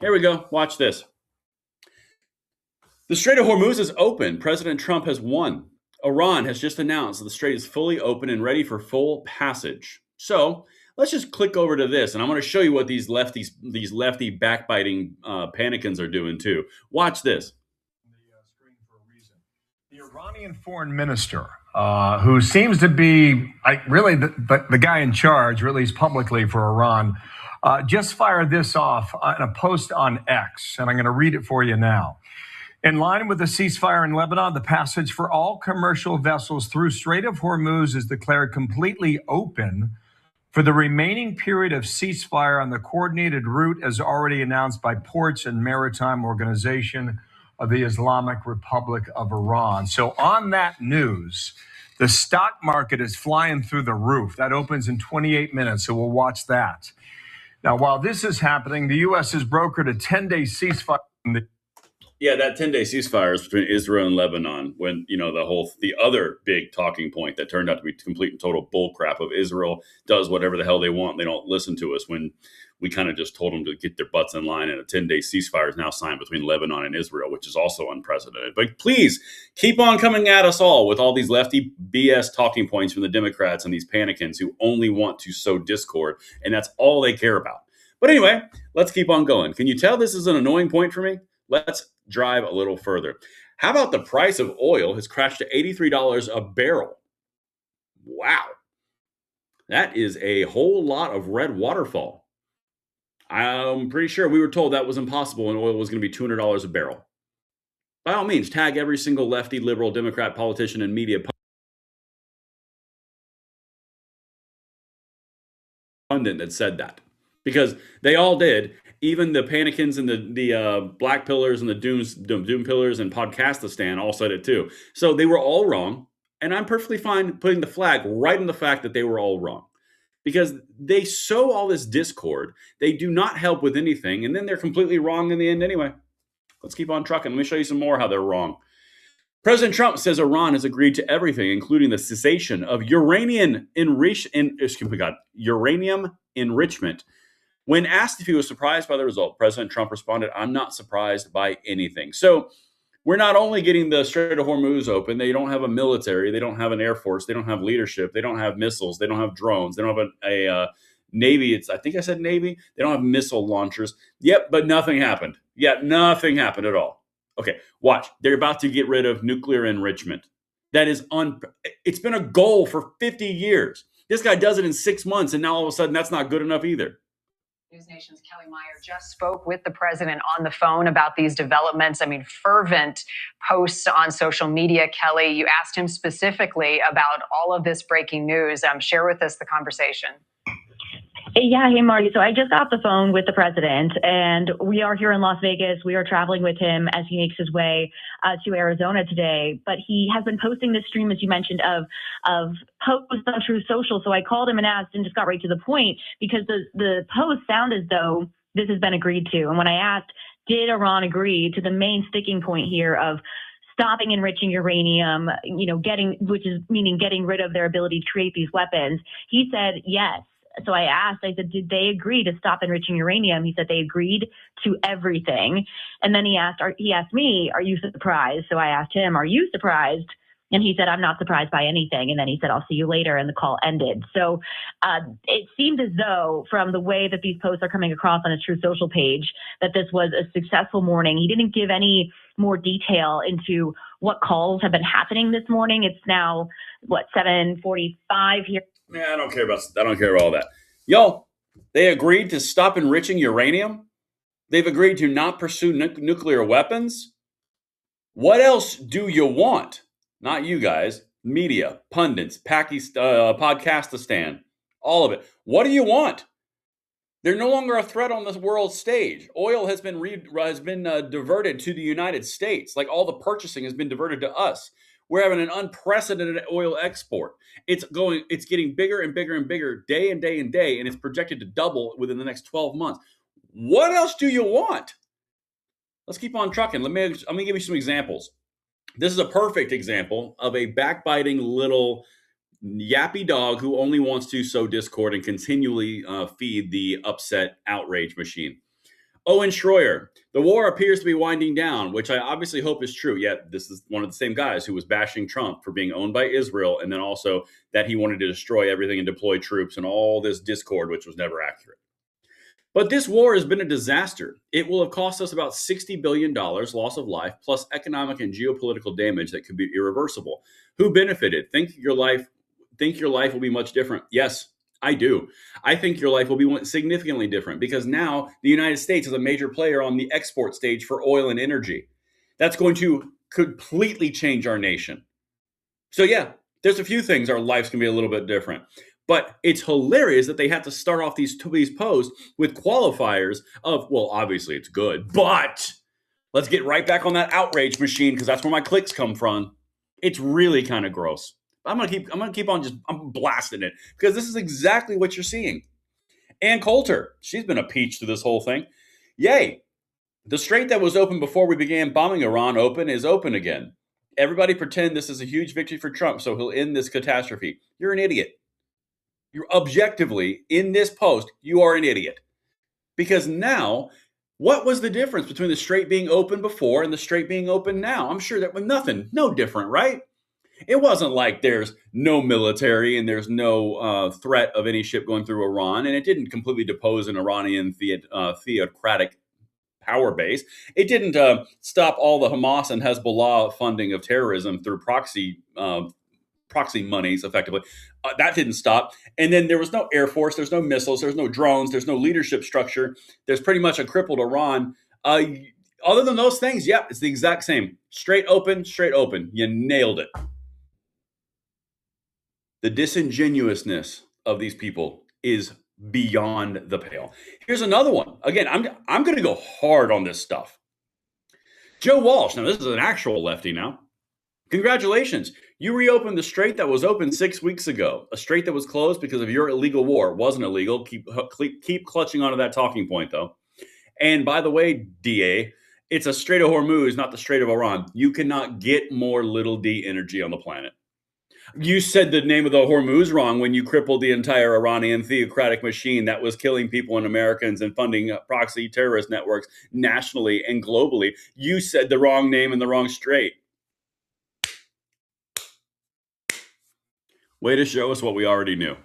Here we go. Watch this. The Strait of Hormuz is open. President Trump has won. Iran has just announced that the strait is fully open and ready for full passage. So let's just click over to this, and I'm going to show you what these lefty backbiting panicans are doing too. Watch this. The Iranian foreign minister who seems to be really the guy in charge, or at least publicly, for Iran, just fired this off in a post on X, and I'm going to read it for you now. In line with the ceasefire in Lebanon, the passage for all commercial vessels through Strait of Hormuz is declared completely open for the remaining period of ceasefire on the coordinated route as already announced by Ports and Maritime Organization of the Islamic Republic of Iran. So on that news, the stock market is flying through the roof. That opens in 28 minutes, so we'll watch that. Now, while this is happening, the U.S. has brokered a 10-day ceasefire. Yeah, that 10-day ceasefire is between Israel and Lebanon, when, the other big talking point that turned out to be complete and total bullcrap of Israel does whatever the hell they want. They don't listen to us, when we kind of just told them to get their butts in line, and a 10-day ceasefire is now signed between Lebanon and Israel, which is also unprecedented. But please keep on coming at us all with all these lefty BS talking points from the Democrats and these panicans who only want to sow discord, and that's all they care about. But anyway, let's keep on going. Can you tell this is an annoying point for me? Let's drive a little further. How about the price of oil has crashed to $83 a barrel? Wow. That is a whole lot of red waterfall. I'm pretty sure we were told that was impossible and oil was going to be $200 a barrel. By all means, tag every single lefty, liberal, Democrat politician and media pundit that said that. Because they all did. Even the panicans and the black pillars and the doom pillars and Podcastistan all said it too. So they were all wrong. And I'm perfectly fine putting the flag right in the fact that they were all wrong. Because they sow all this discord. They do not help with anything. And then they're completely wrong in the end anyway. Let's keep on trucking. Let me show you some more how they're wrong. President Trump says Iran has agreed to everything, including the cessation of uranium enrichment. When asked if he was surprised by the result, President Trump responded, "I'm not surprised by anything." So we're not only getting the Strait of Hormuz open, they don't have a military, they don't have an air force, they don't have leadership, they don't have missiles, they don't have drones, they don't have a Navy. I think I said Navy. They don't have missile launchers. Yep, but nothing happened. Yeah, nothing happened at all. Okay, watch. They're about to get rid of nuclear enrichment. That is it's been a goal for 50 years. This guy does it in 6 months, and now all of a sudden that's not good enough either. News Nation's Kelly Meyer just spoke with the president on the phone about these developments. I mean, fervent posts on social media. Kelly, you asked him specifically about all of this breaking news. Share with us the conversation. Yeah, hey, Marty. So I just got off the phone with the president, and we are here in Las Vegas. We are traveling with him as he makes his way to Arizona today. But he has been posting this stream, as you mentioned, of posts on True Social. So I called him and asked, and just got right to the point, because the posts sound as though this has been agreed to. And when I asked, did Iran agree to the main sticking point here of stopping enriching uranium, getting rid of their ability to create these weapons, he said yes. So I said, did they agree to stop enriching uranium? He said they agreed to everything. And then he asked me, are you surprised? So I asked him, are you surprised? And he said, I'm not surprised by anything. And then he said, I'll see you later. And the call ended. So it seemed as though, from the way that these posts are coming across on his True Social page, that this was a successful morning. He didn't give any more detail into what calls have been happening this morning. It's now, 7:45 here. Yeah, I don't care about all that. Y'all, they agreed to stop enriching uranium. They've agreed to not pursue nuclear weapons. What else do you want? Not you guys, media, pundits, Podcastistan, all of it. What do you want? They're no longer a threat on the world stage. Oil has been diverted to the United States. Like, all the purchasing has been diverted to us. We're having an unprecedented oil export. It's getting bigger and bigger and bigger day and day and day, and it's projected to double within the next 12 months. What else do you want? Let's keep on trucking. Let me give you some examples. This is a perfect example of a backbiting little yappy dog who only wants to sow discord and continually feed the upset outrage machine. Owen Schroyer, the war appears to be winding down, which I obviously hope is true. Yet this is one of the same guys who was bashing Trump for being owned by Israel, and then also that he wanted to destroy everything and deploy troops and all this discord, which was never accurate. But this war has been a disaster. It will have cost us about $60 billion loss of life, plus economic and geopolitical damage that could be irreversible. Who benefited? Think your life will be much different? Yes, I do. I think your life will be significantly different because now the United States is a major player on the export stage for oil and energy. That's going to completely change our nation. So yeah, there's a few things our lives can be a little bit different. But it's hilarious that they have to start off these posts with qualifiers of, well, obviously it's good, but let's get right back on that outrage machine because that's where my clicks come from. It's really kind of gross. I'm gonna keep on I'm blasting it because this is exactly what you're seeing. Ann Coulter, she's been a peach through this whole thing. Yay. The strait that was open before we began bombing Iran is open again. Everybody pretend this is a huge victory for Trump, so he'll end this catastrophe. You're an idiot. You're objectively, in this post, you are an idiot. Because now, what was the difference between the strait being open before and the strait being open now? I'm sure that was nothing, no different, right? It wasn't like there's no military and there's no threat of any ship going through Iran, and it didn't completely depose an Iranian theocratic power base. It didn't stop all the Hamas and Hezbollah funding of terrorism through proxy monies, effectively. That didn't stop. And then there was no Air Force, there's no missiles, there's no drones, there's no leadership structure. There's pretty much a crippled Iran. Other than those things, yeah, it's the exact same. Straight open. You nailed it. The disingenuousness of these people is beyond the pale. Here's another one. Again, I'm going to go hard on this stuff. Joe Walsh. Now, this is an actual lefty now. Congratulations. You reopened the strait that was open 6 weeks ago. A strait that was closed because of your illegal war. It wasn't illegal. Keep clutching onto that talking point, though. And by the way, DA, it's a Strait of Hormuz, not the Strait of Iran. You cannot get more little d energy on the planet. You said the name of the Hormuz wrong when you crippled the entire Iranian theocratic machine that was killing people and Americans and funding proxy terrorist networks nationally and globally. You said the wrong name and the wrong strait. Way to show us what we already knew.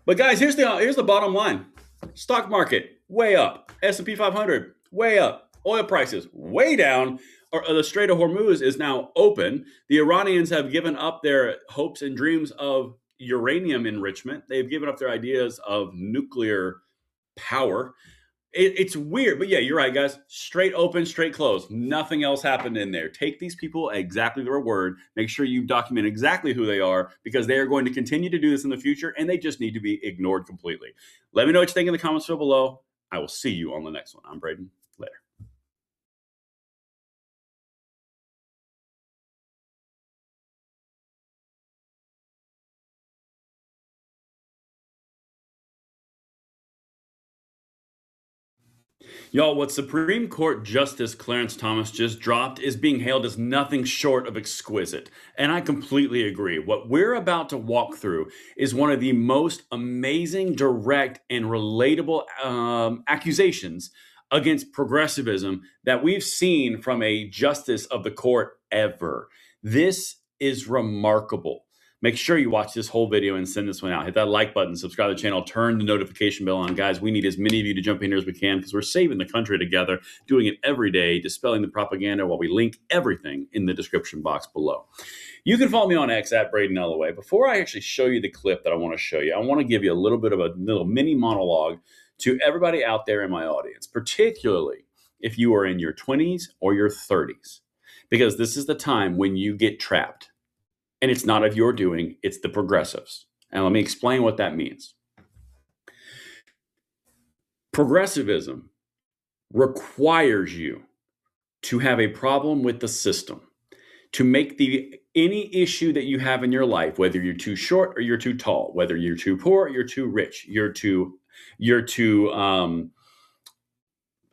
But guys, here's the bottom line. Stock market, way up. S&P 500, way up. Oil prices, way down. The Strait of Hormuz is now open. The Iranians have given up their hopes and dreams of uranium enrichment. They've given up their ideas of nuclear power. It's weird, but yeah, you're right, guys. Straight open, straight closed. Nothing else happened in there. Take these people exactly their word. Make sure you document exactly who they are because they are going to continue to do this in the future, and they just need to be ignored completely. Let me know what you think in the comments below. I will see you on the next one. I'm Braden. Later. Y'all, what Supreme Court Justice Clarence Thomas just dropped is being hailed as nothing short of exquisite. And I completely agree. What we're about to walk through is one of the most amazing, direct, and relatable accusations against progressivism that we've seen from a justice of the court ever. This is remarkable. Make sure you watch this whole video and send this one out. Hit that like button, subscribe to the channel, turn the notification bell on. Guys, we need as many of you to jump in here as we can because we're saving the country together, doing it every day, dispelling the propaganda while we link everything in the description box below. You can follow me on X at Braden Ellaway. Before I actually show you the clip that I want to show you, I want to give you a little bit of a little mini monologue to everybody out there in my audience, particularly if you are in your 20s or your 30s, because this is the time when you get trapped. And it's not of your doing, it's the progressives. And let me explain what that means. Progressivism requires you to have a problem with the system, to make any issue that you have in your life, whether you're too short or you're too tall, whether you're too poor or you're too rich, you're too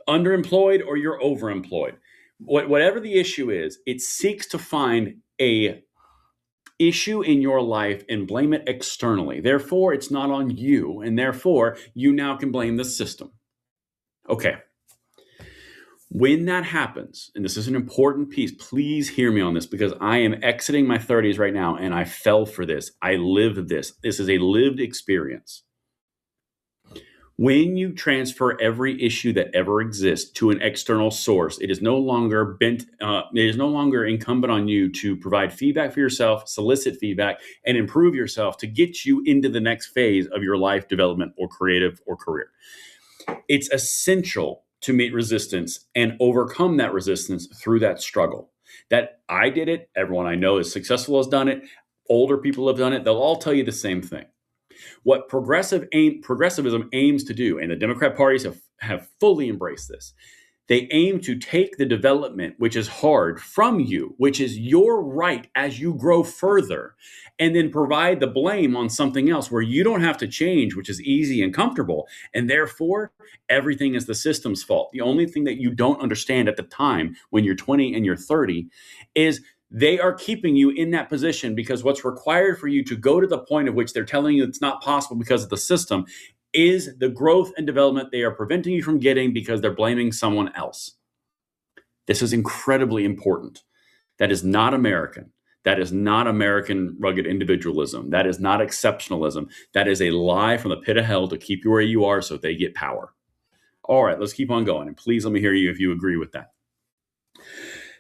underemployed or you're overemployed. Whatever the issue is, it seeks to find a issue in your life and blame it externally. Therefore, it's not on you, and therefore, you now can blame the system. Okay. When that happens, and this is an important piece, please hear me on this because I am exiting my 30s right now, and I fell for this. I lived this. This is a lived experience. When you transfer every issue that ever exists to an external source, it is no longer incumbent on you to provide feedback for yourself, solicit feedback, and improve yourself to get you into the next phase of your life development or creative or career. It's essential to meet resistance and overcome that resistance through that struggle. That I did it, everyone I know is successful has done it, older people have done it, they'll all tell you the same thing. What progressivism aims to do, and the Democrat parties have fully embraced this, they aim to take the development, which is hard, from you, which is your right as you grow further, and then provide the blame on something else where you don't have to change, which is easy and comfortable, and therefore everything is the system's fault. The only thing that you don't understand at the time when you're 20 and you're 30 is they are keeping you in that position because what's required for you to go to the point of which they're telling you it's not possible because of the system is the growth and development they are preventing you from getting because they're blaming someone else. This is incredibly important. That is not American. That is not American rugged individualism. That is not exceptionalism. That is a lie from the pit of hell to keep you where you are so they get power. All right, let's keep on going. And please let me hear you if you agree with that.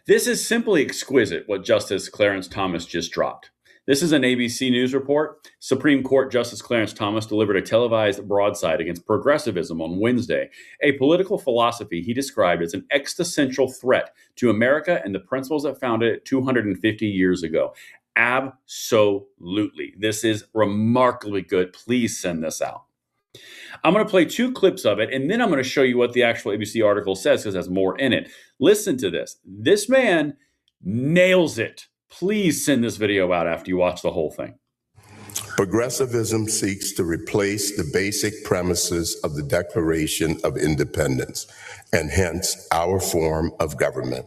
This is simply exquisite what Justice Clarence Thomas just dropped. This is an ABC News report. Supreme Court Justice Clarence Thomas delivered a televised broadside against progressivism on Wednesday, a political philosophy he described as an existential threat to America and the principles that founded it 250 years ago. Absolutely. This is remarkably good. Please send this out. I'm going to play 2 clips of it, and then I'm going to show you what the actual ABC article says because there's more in it. Listen to this. This man nails it. Please send this video out after you watch the whole thing. Progressivism seeks to replace the basic premises of the Declaration of Independence, and hence our form of government.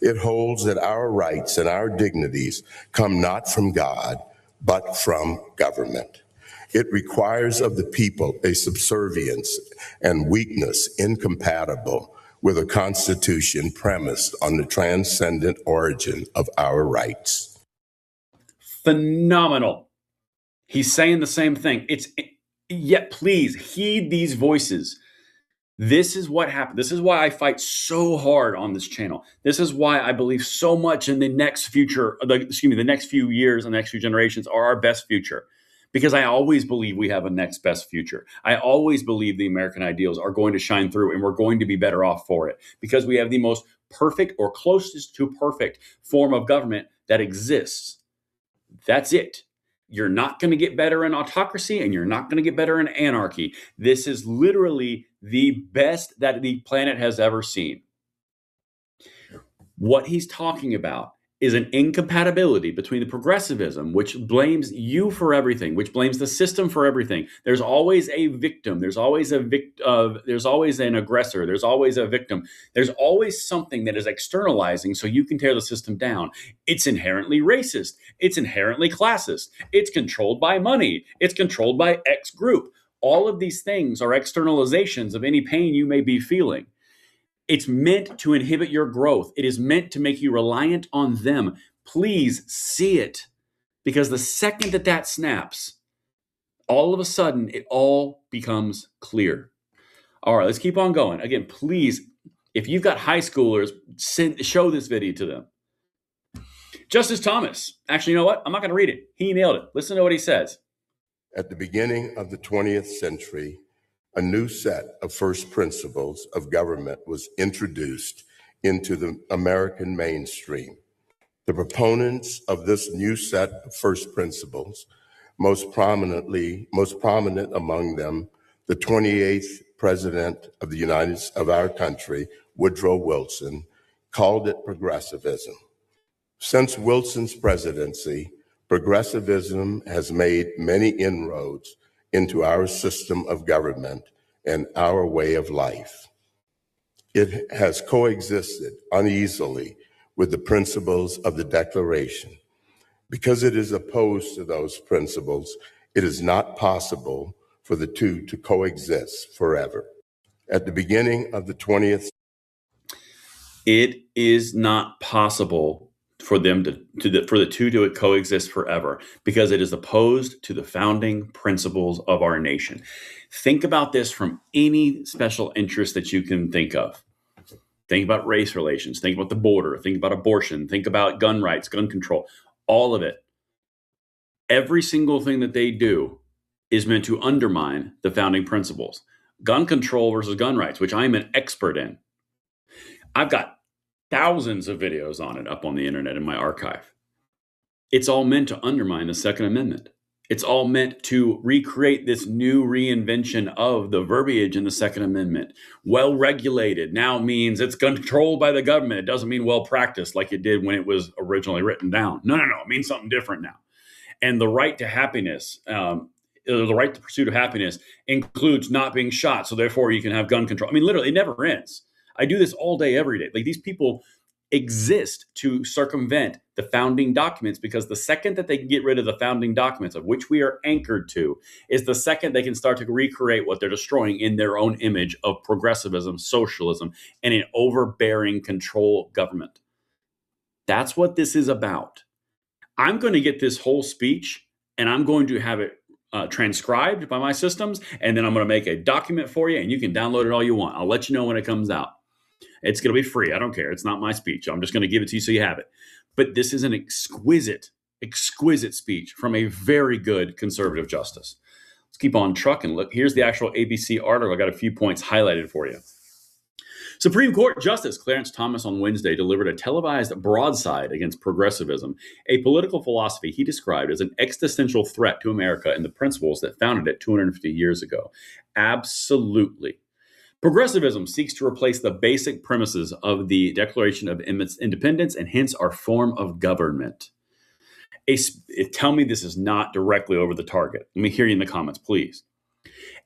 It holds that our rights and our dignities come not from God, but from government. It requires of the people a subservience and weakness incompatible with a constitution premised on the transcendent origin of our rights. Phenomenal. He's saying the same thing. Yet please heed these voices. This is what happened. This is why I fight so hard on this channel. This is why I believe so much in the next future, the next few years and the next few generations are our best future. Because I always believe we have a next best future. I always believe the American ideals are going to shine through and we're going to be better off for it because we have the most perfect or closest to perfect form of government that exists. That's it. You're not going to get better in autocracy and you're not going to get better in anarchy. This is literally the best that the planet has ever seen. What he's talking about is an incompatibility between the progressivism, which blames you for everything, which blames the system for everything. There's always a victim. There's always there's always an aggressor. There's always a victim. There's always something that is externalizing so you can tear the system down. It's inherently racist. It's inherently classist. It's controlled by money. It's controlled by X group. All of these things are externalizations of any pain you may be feeling. It's meant to inhibit your growth. It is meant to make you reliant on them. Please see it. Because the second that snaps, all of a sudden, it all becomes clear. All right, let's keep on going. Again, please, if you've got high schoolers, show this video to them. Justice Thomas. Actually, you know what? I'm not going to read it. He nailed it. Listen to what he says. At the beginning of the 20th century, a new set of first principles of government was introduced into the American mainstream. The proponents of this new set of first principles, most prominent among them, the 28th President of our country, Woodrow Wilson, called it progressivism. Since Wilson's presidency, progressivism has made many inroads into our system of government and our way of life. It has coexisted uneasily with the principles of the Declaration. Because it is opposed to those principles, it is not possible for the two to coexist forever. At the beginning of the 20th It is not possible for them for the two to coexist forever, because it is opposed to the founding principles of our nation. Think about this from any special interest that you can think of. Think about race relations, think about the border, think about abortion, think about gun rights, gun control, all of it. Every single thing that they do is meant to undermine the founding principles. Gun control versus gun rights, which I'm an expert in. I've got thousands of videos on it up on the internet in my archive. It's all meant to undermine the Second Amendment. It's all meant to recreate this new reinvention of the verbiage in the Second Amendment. Well regulated now means it's controlled by the government. It doesn't mean well practiced like it did when it was originally written down. No. It means something different now. And the right to happiness, the right to pursuit of happiness includes not being shot. So therefore you can have gun control. I mean, literally, it never ends. I do this all day, every day. Like, these people exist to circumvent the founding documents, because the second that they can get rid of the founding documents, of which we are anchored to, is the second they can start to recreate what they're destroying in their own image of progressivism, socialism, and an overbearing control government. That's what this is about. I'm going to get this whole speech and I'm going to have it transcribed by my systems, and then I'm going to make a document for you, and you can download it all you want. I'll let you know when it comes out. It's going to be free. I don't care. It's not my speech. I'm just going to give it to you so you have it. But this is an exquisite speech from a very good conservative justice. Let's keep on trucking. Look, here's the actual ABC article. I got a few points highlighted for you. Supreme Court Justice Clarence Thomas on Wednesday delivered a televised broadside against progressivism, a political philosophy he described as an existential threat to America and the principles that founded it 250 years ago. Absolutely. Progressivism seeks to replace the basic premises of the Declaration of Independence and hence our form of government. Tell me this is not directly over the target. Let me hear you in the comments, please.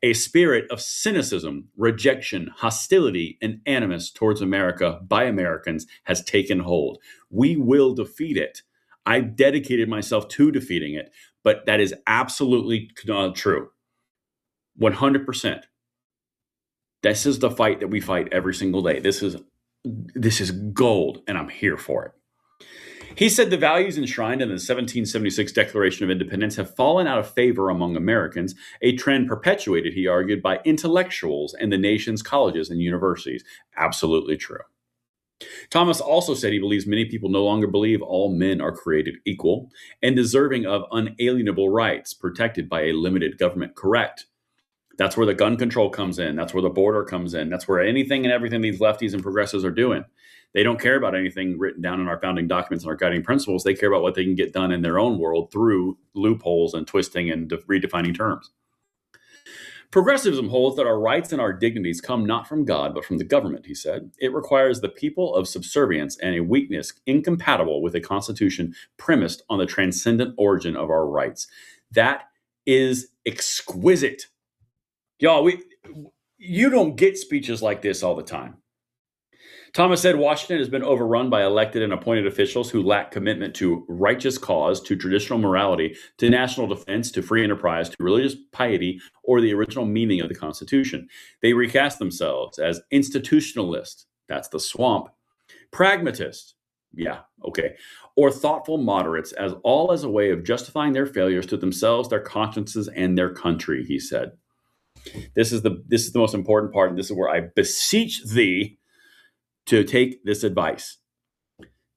A spirit of cynicism, rejection, hostility, and animus towards America by Americans has taken hold. We will defeat it. I've dedicated myself to defeating it, but that is absolutely true. 100%. This is the fight that we fight every single day. This is gold, and I'm here for it. He said the values enshrined in the 1776 Declaration of Independence have fallen out of favor among Americans, a trend perpetuated, he argued, by intellectuals and the nation's colleges and universities. Absolutely true. Thomas also said he believes many people no longer believe all men are created equal and deserving of unalienable rights protected by a limited government. Correct. That's where the gun control comes in. That's where the border comes in. That's where anything and everything these lefties and progressives are doing. They don't care about anything written down in our founding documents and our guiding principles. They care about what they can get done in their own world through loopholes and twisting and redefining terms. Progressivism holds that our rights and our dignities come not from God, but from the government, he said. It requires the people of subservience and a weakness incompatible with a constitution premised on the transcendent origin of our rights. That is exquisite. Y'all, you don't get speeches like this all the time. Thomas said Washington has been overrun by elected and appointed officials who lack commitment to righteous cause, to traditional morality, to national defense, to free enterprise, to religious piety, or the original meaning of the Constitution. They recast themselves as institutionalists, that's the swamp, pragmatists, yeah, okay, or thoughtful moderates, as a way of justifying their failures to themselves, their consciences, and their country, he said. This is the most important part, and this is where I beseech thee to take this advice.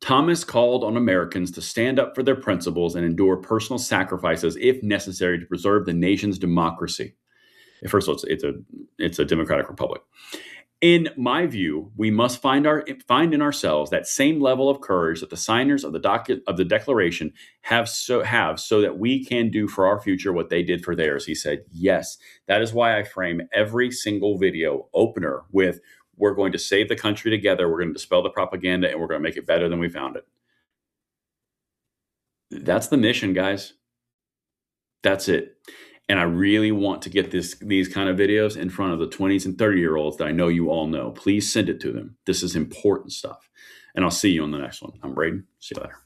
Thomas called on Americans to stand up for their principles and endure personal sacrifices if necessary to preserve the nation's democracy. First of all, it's a democratic republic. In my view, we must find in ourselves that same level of courage that the signers of the Declaration have so that we can do for our future what they did for theirs. He said, yes, that is why I frame every single video opener with, we're going to save the country together, we're going to dispel the propaganda, and we're going to make it better than we found it. That's the mission, guys. That's it. And I really want to get these kind of videos in front of the 20s and 30-year-olds that I know you all know. Please send it to them. This is important stuff. And I'll see you on the next one. I'm Braden. See you later.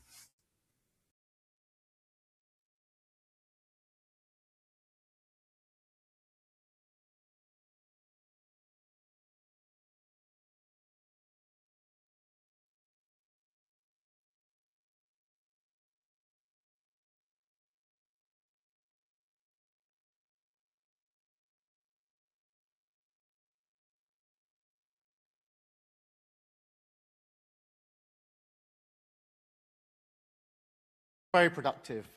Very productive.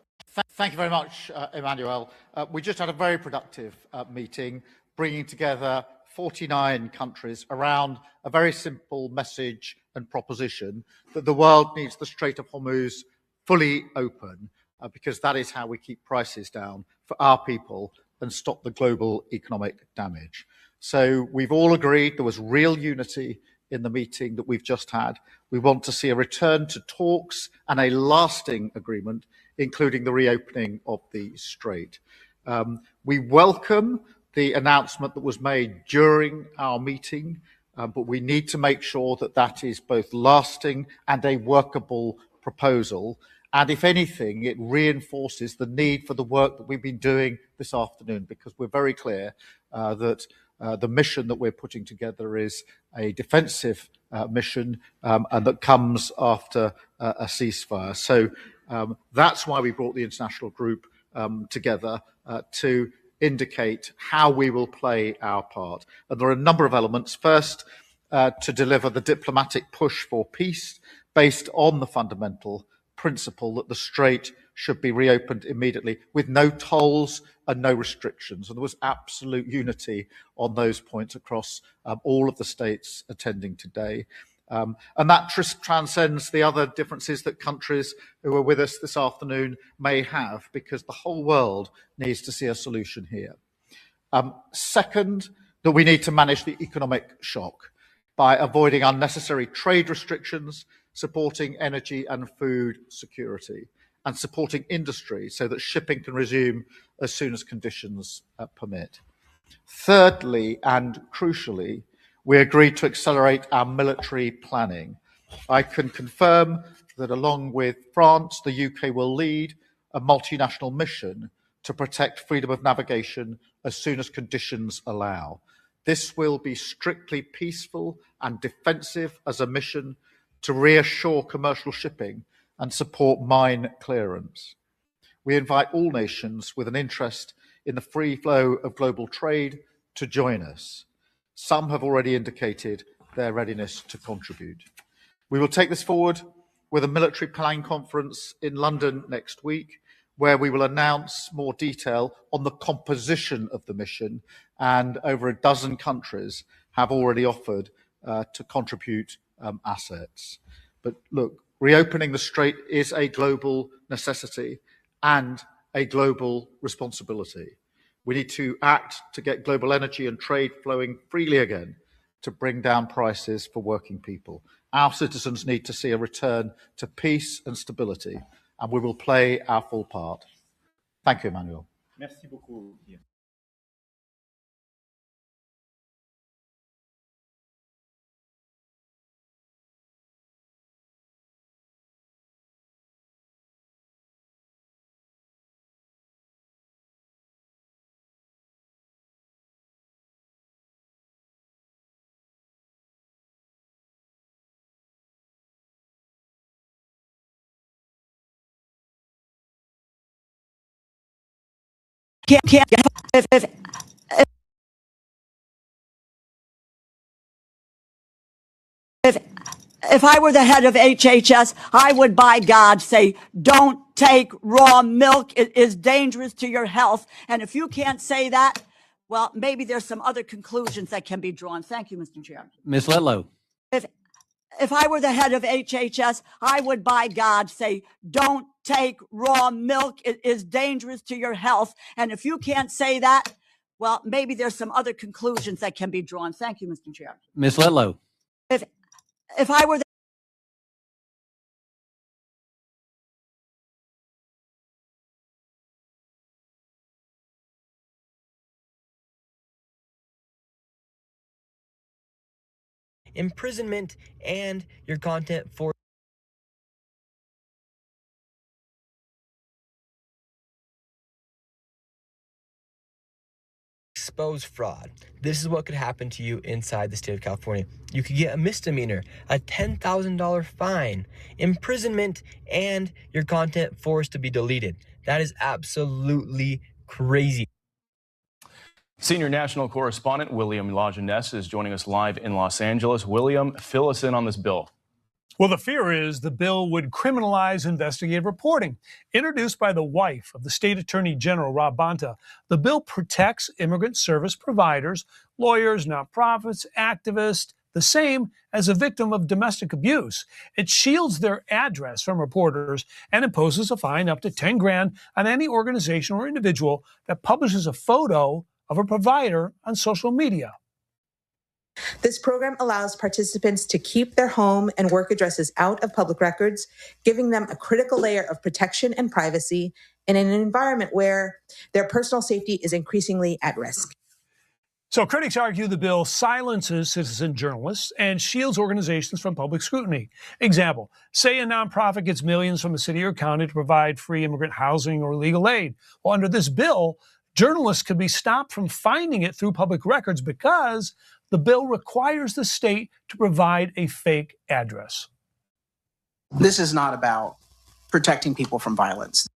Thank you very much, Emmanuel. We just had a very productive meeting, bringing together 49 countries around a very simple message and proposition that the world needs the Strait of Hormuz fully open, because that is how we keep prices down for our people and stop the global economic damage. So we've all agreed, there was real unity in the meeting that we've just had. We want to see a return to talks and a lasting agreement, including the reopening of the strait. We welcome the announcement that was made during our meeting, but we need to make sure that that is both lasting and a workable proposal. And if anything, it reinforces the need for the work that we've been doing this afternoon, because we're very clear that the mission that we're putting together is a defensive mission, and that comes after a ceasefire. So that's why we brought the international group together to indicate how we will play our part. And there are a number of elements. First, to deliver the diplomatic push for peace based on the fundamental principle that the strait should be reopened immediately with no tolls and no restrictions. And there was absolute unity on those points across all of the states attending today. And that transcends the other differences that countries who are with us this afternoon may have, because the whole world needs to see a solution here. Second, that we need to manage the economic shock by avoiding unnecessary trade restrictions, supporting energy and food security, and supporting industry so that shipping can resume as soon as conditions permit. Thirdly, and crucially, we agreed to accelerate our military planning. I can confirm that along with France, the UK will lead a multinational mission to protect freedom of navigation as soon as conditions allow. This will be strictly peaceful and defensive as a mission to reassure commercial shipping and support mine clearance. We invite all nations with an interest in the free flow of global trade to join us. Some have already indicated their readiness to contribute. We will take this forward with a military planning conference in London next week, where we will announce more detail on the composition of the mission, and over a dozen countries have already offered to contribute assets. But look, reopening the strait is a global necessity and a global responsibility. We need to act to get global energy and trade flowing freely again to bring down prices for working people. Our citizens need to see a return to peace and stability, and we will play our full part. Thank you, Emmanuel. Merci beaucoup. If I were the head of HHS, I would, by God, say, don't take raw milk. It is dangerous to your health. And if you can't say that, well, maybe there's some other conclusions that can be drawn. Thank you, Mr. Chairman. Ms. Letlow. If I were the head of HHS, I would, by God, say, don't take raw milk. It is dangerous to your health. And if you can't say that, well, maybe there's some other conclusions that can be drawn. Thank you, Mr. Chairman. Ms. Letlow. If I were the imprisonment and your content for expose fraud. This is what could happen to you inside the state of California. You could get a misdemeanor, a $10,000 fine, imprisonment, and your content forced to be deleted. That is absolutely crazy. Senior national correspondent William Lajeunesse is joining us live in Los Angeles. William, fill us in on this bill. Well, the fear is the bill would criminalize investigative reporting. Introduced by the wife of the State Attorney General, Rob Bonta, the bill protects immigrant service providers, lawyers, nonprofits, activists, the same as a victim of domestic abuse. It shields their address from reporters and imposes a fine up to 10 grand on any organization or individual that publishes a photo of a provider on social media. This program allows participants to keep their home and work addresses out of public records, giving them a critical layer of protection and privacy in an environment where their personal safety is increasingly at risk. So critics argue the bill silences citizen journalists and shields organizations from public scrutiny. Example, say a nonprofit gets millions from a city or county to provide free immigrant housing or legal aid. Well, under this bill, journalists could be stopped from finding it through public records because the bill requires the state to provide a fake address. This is not about protecting people from violence.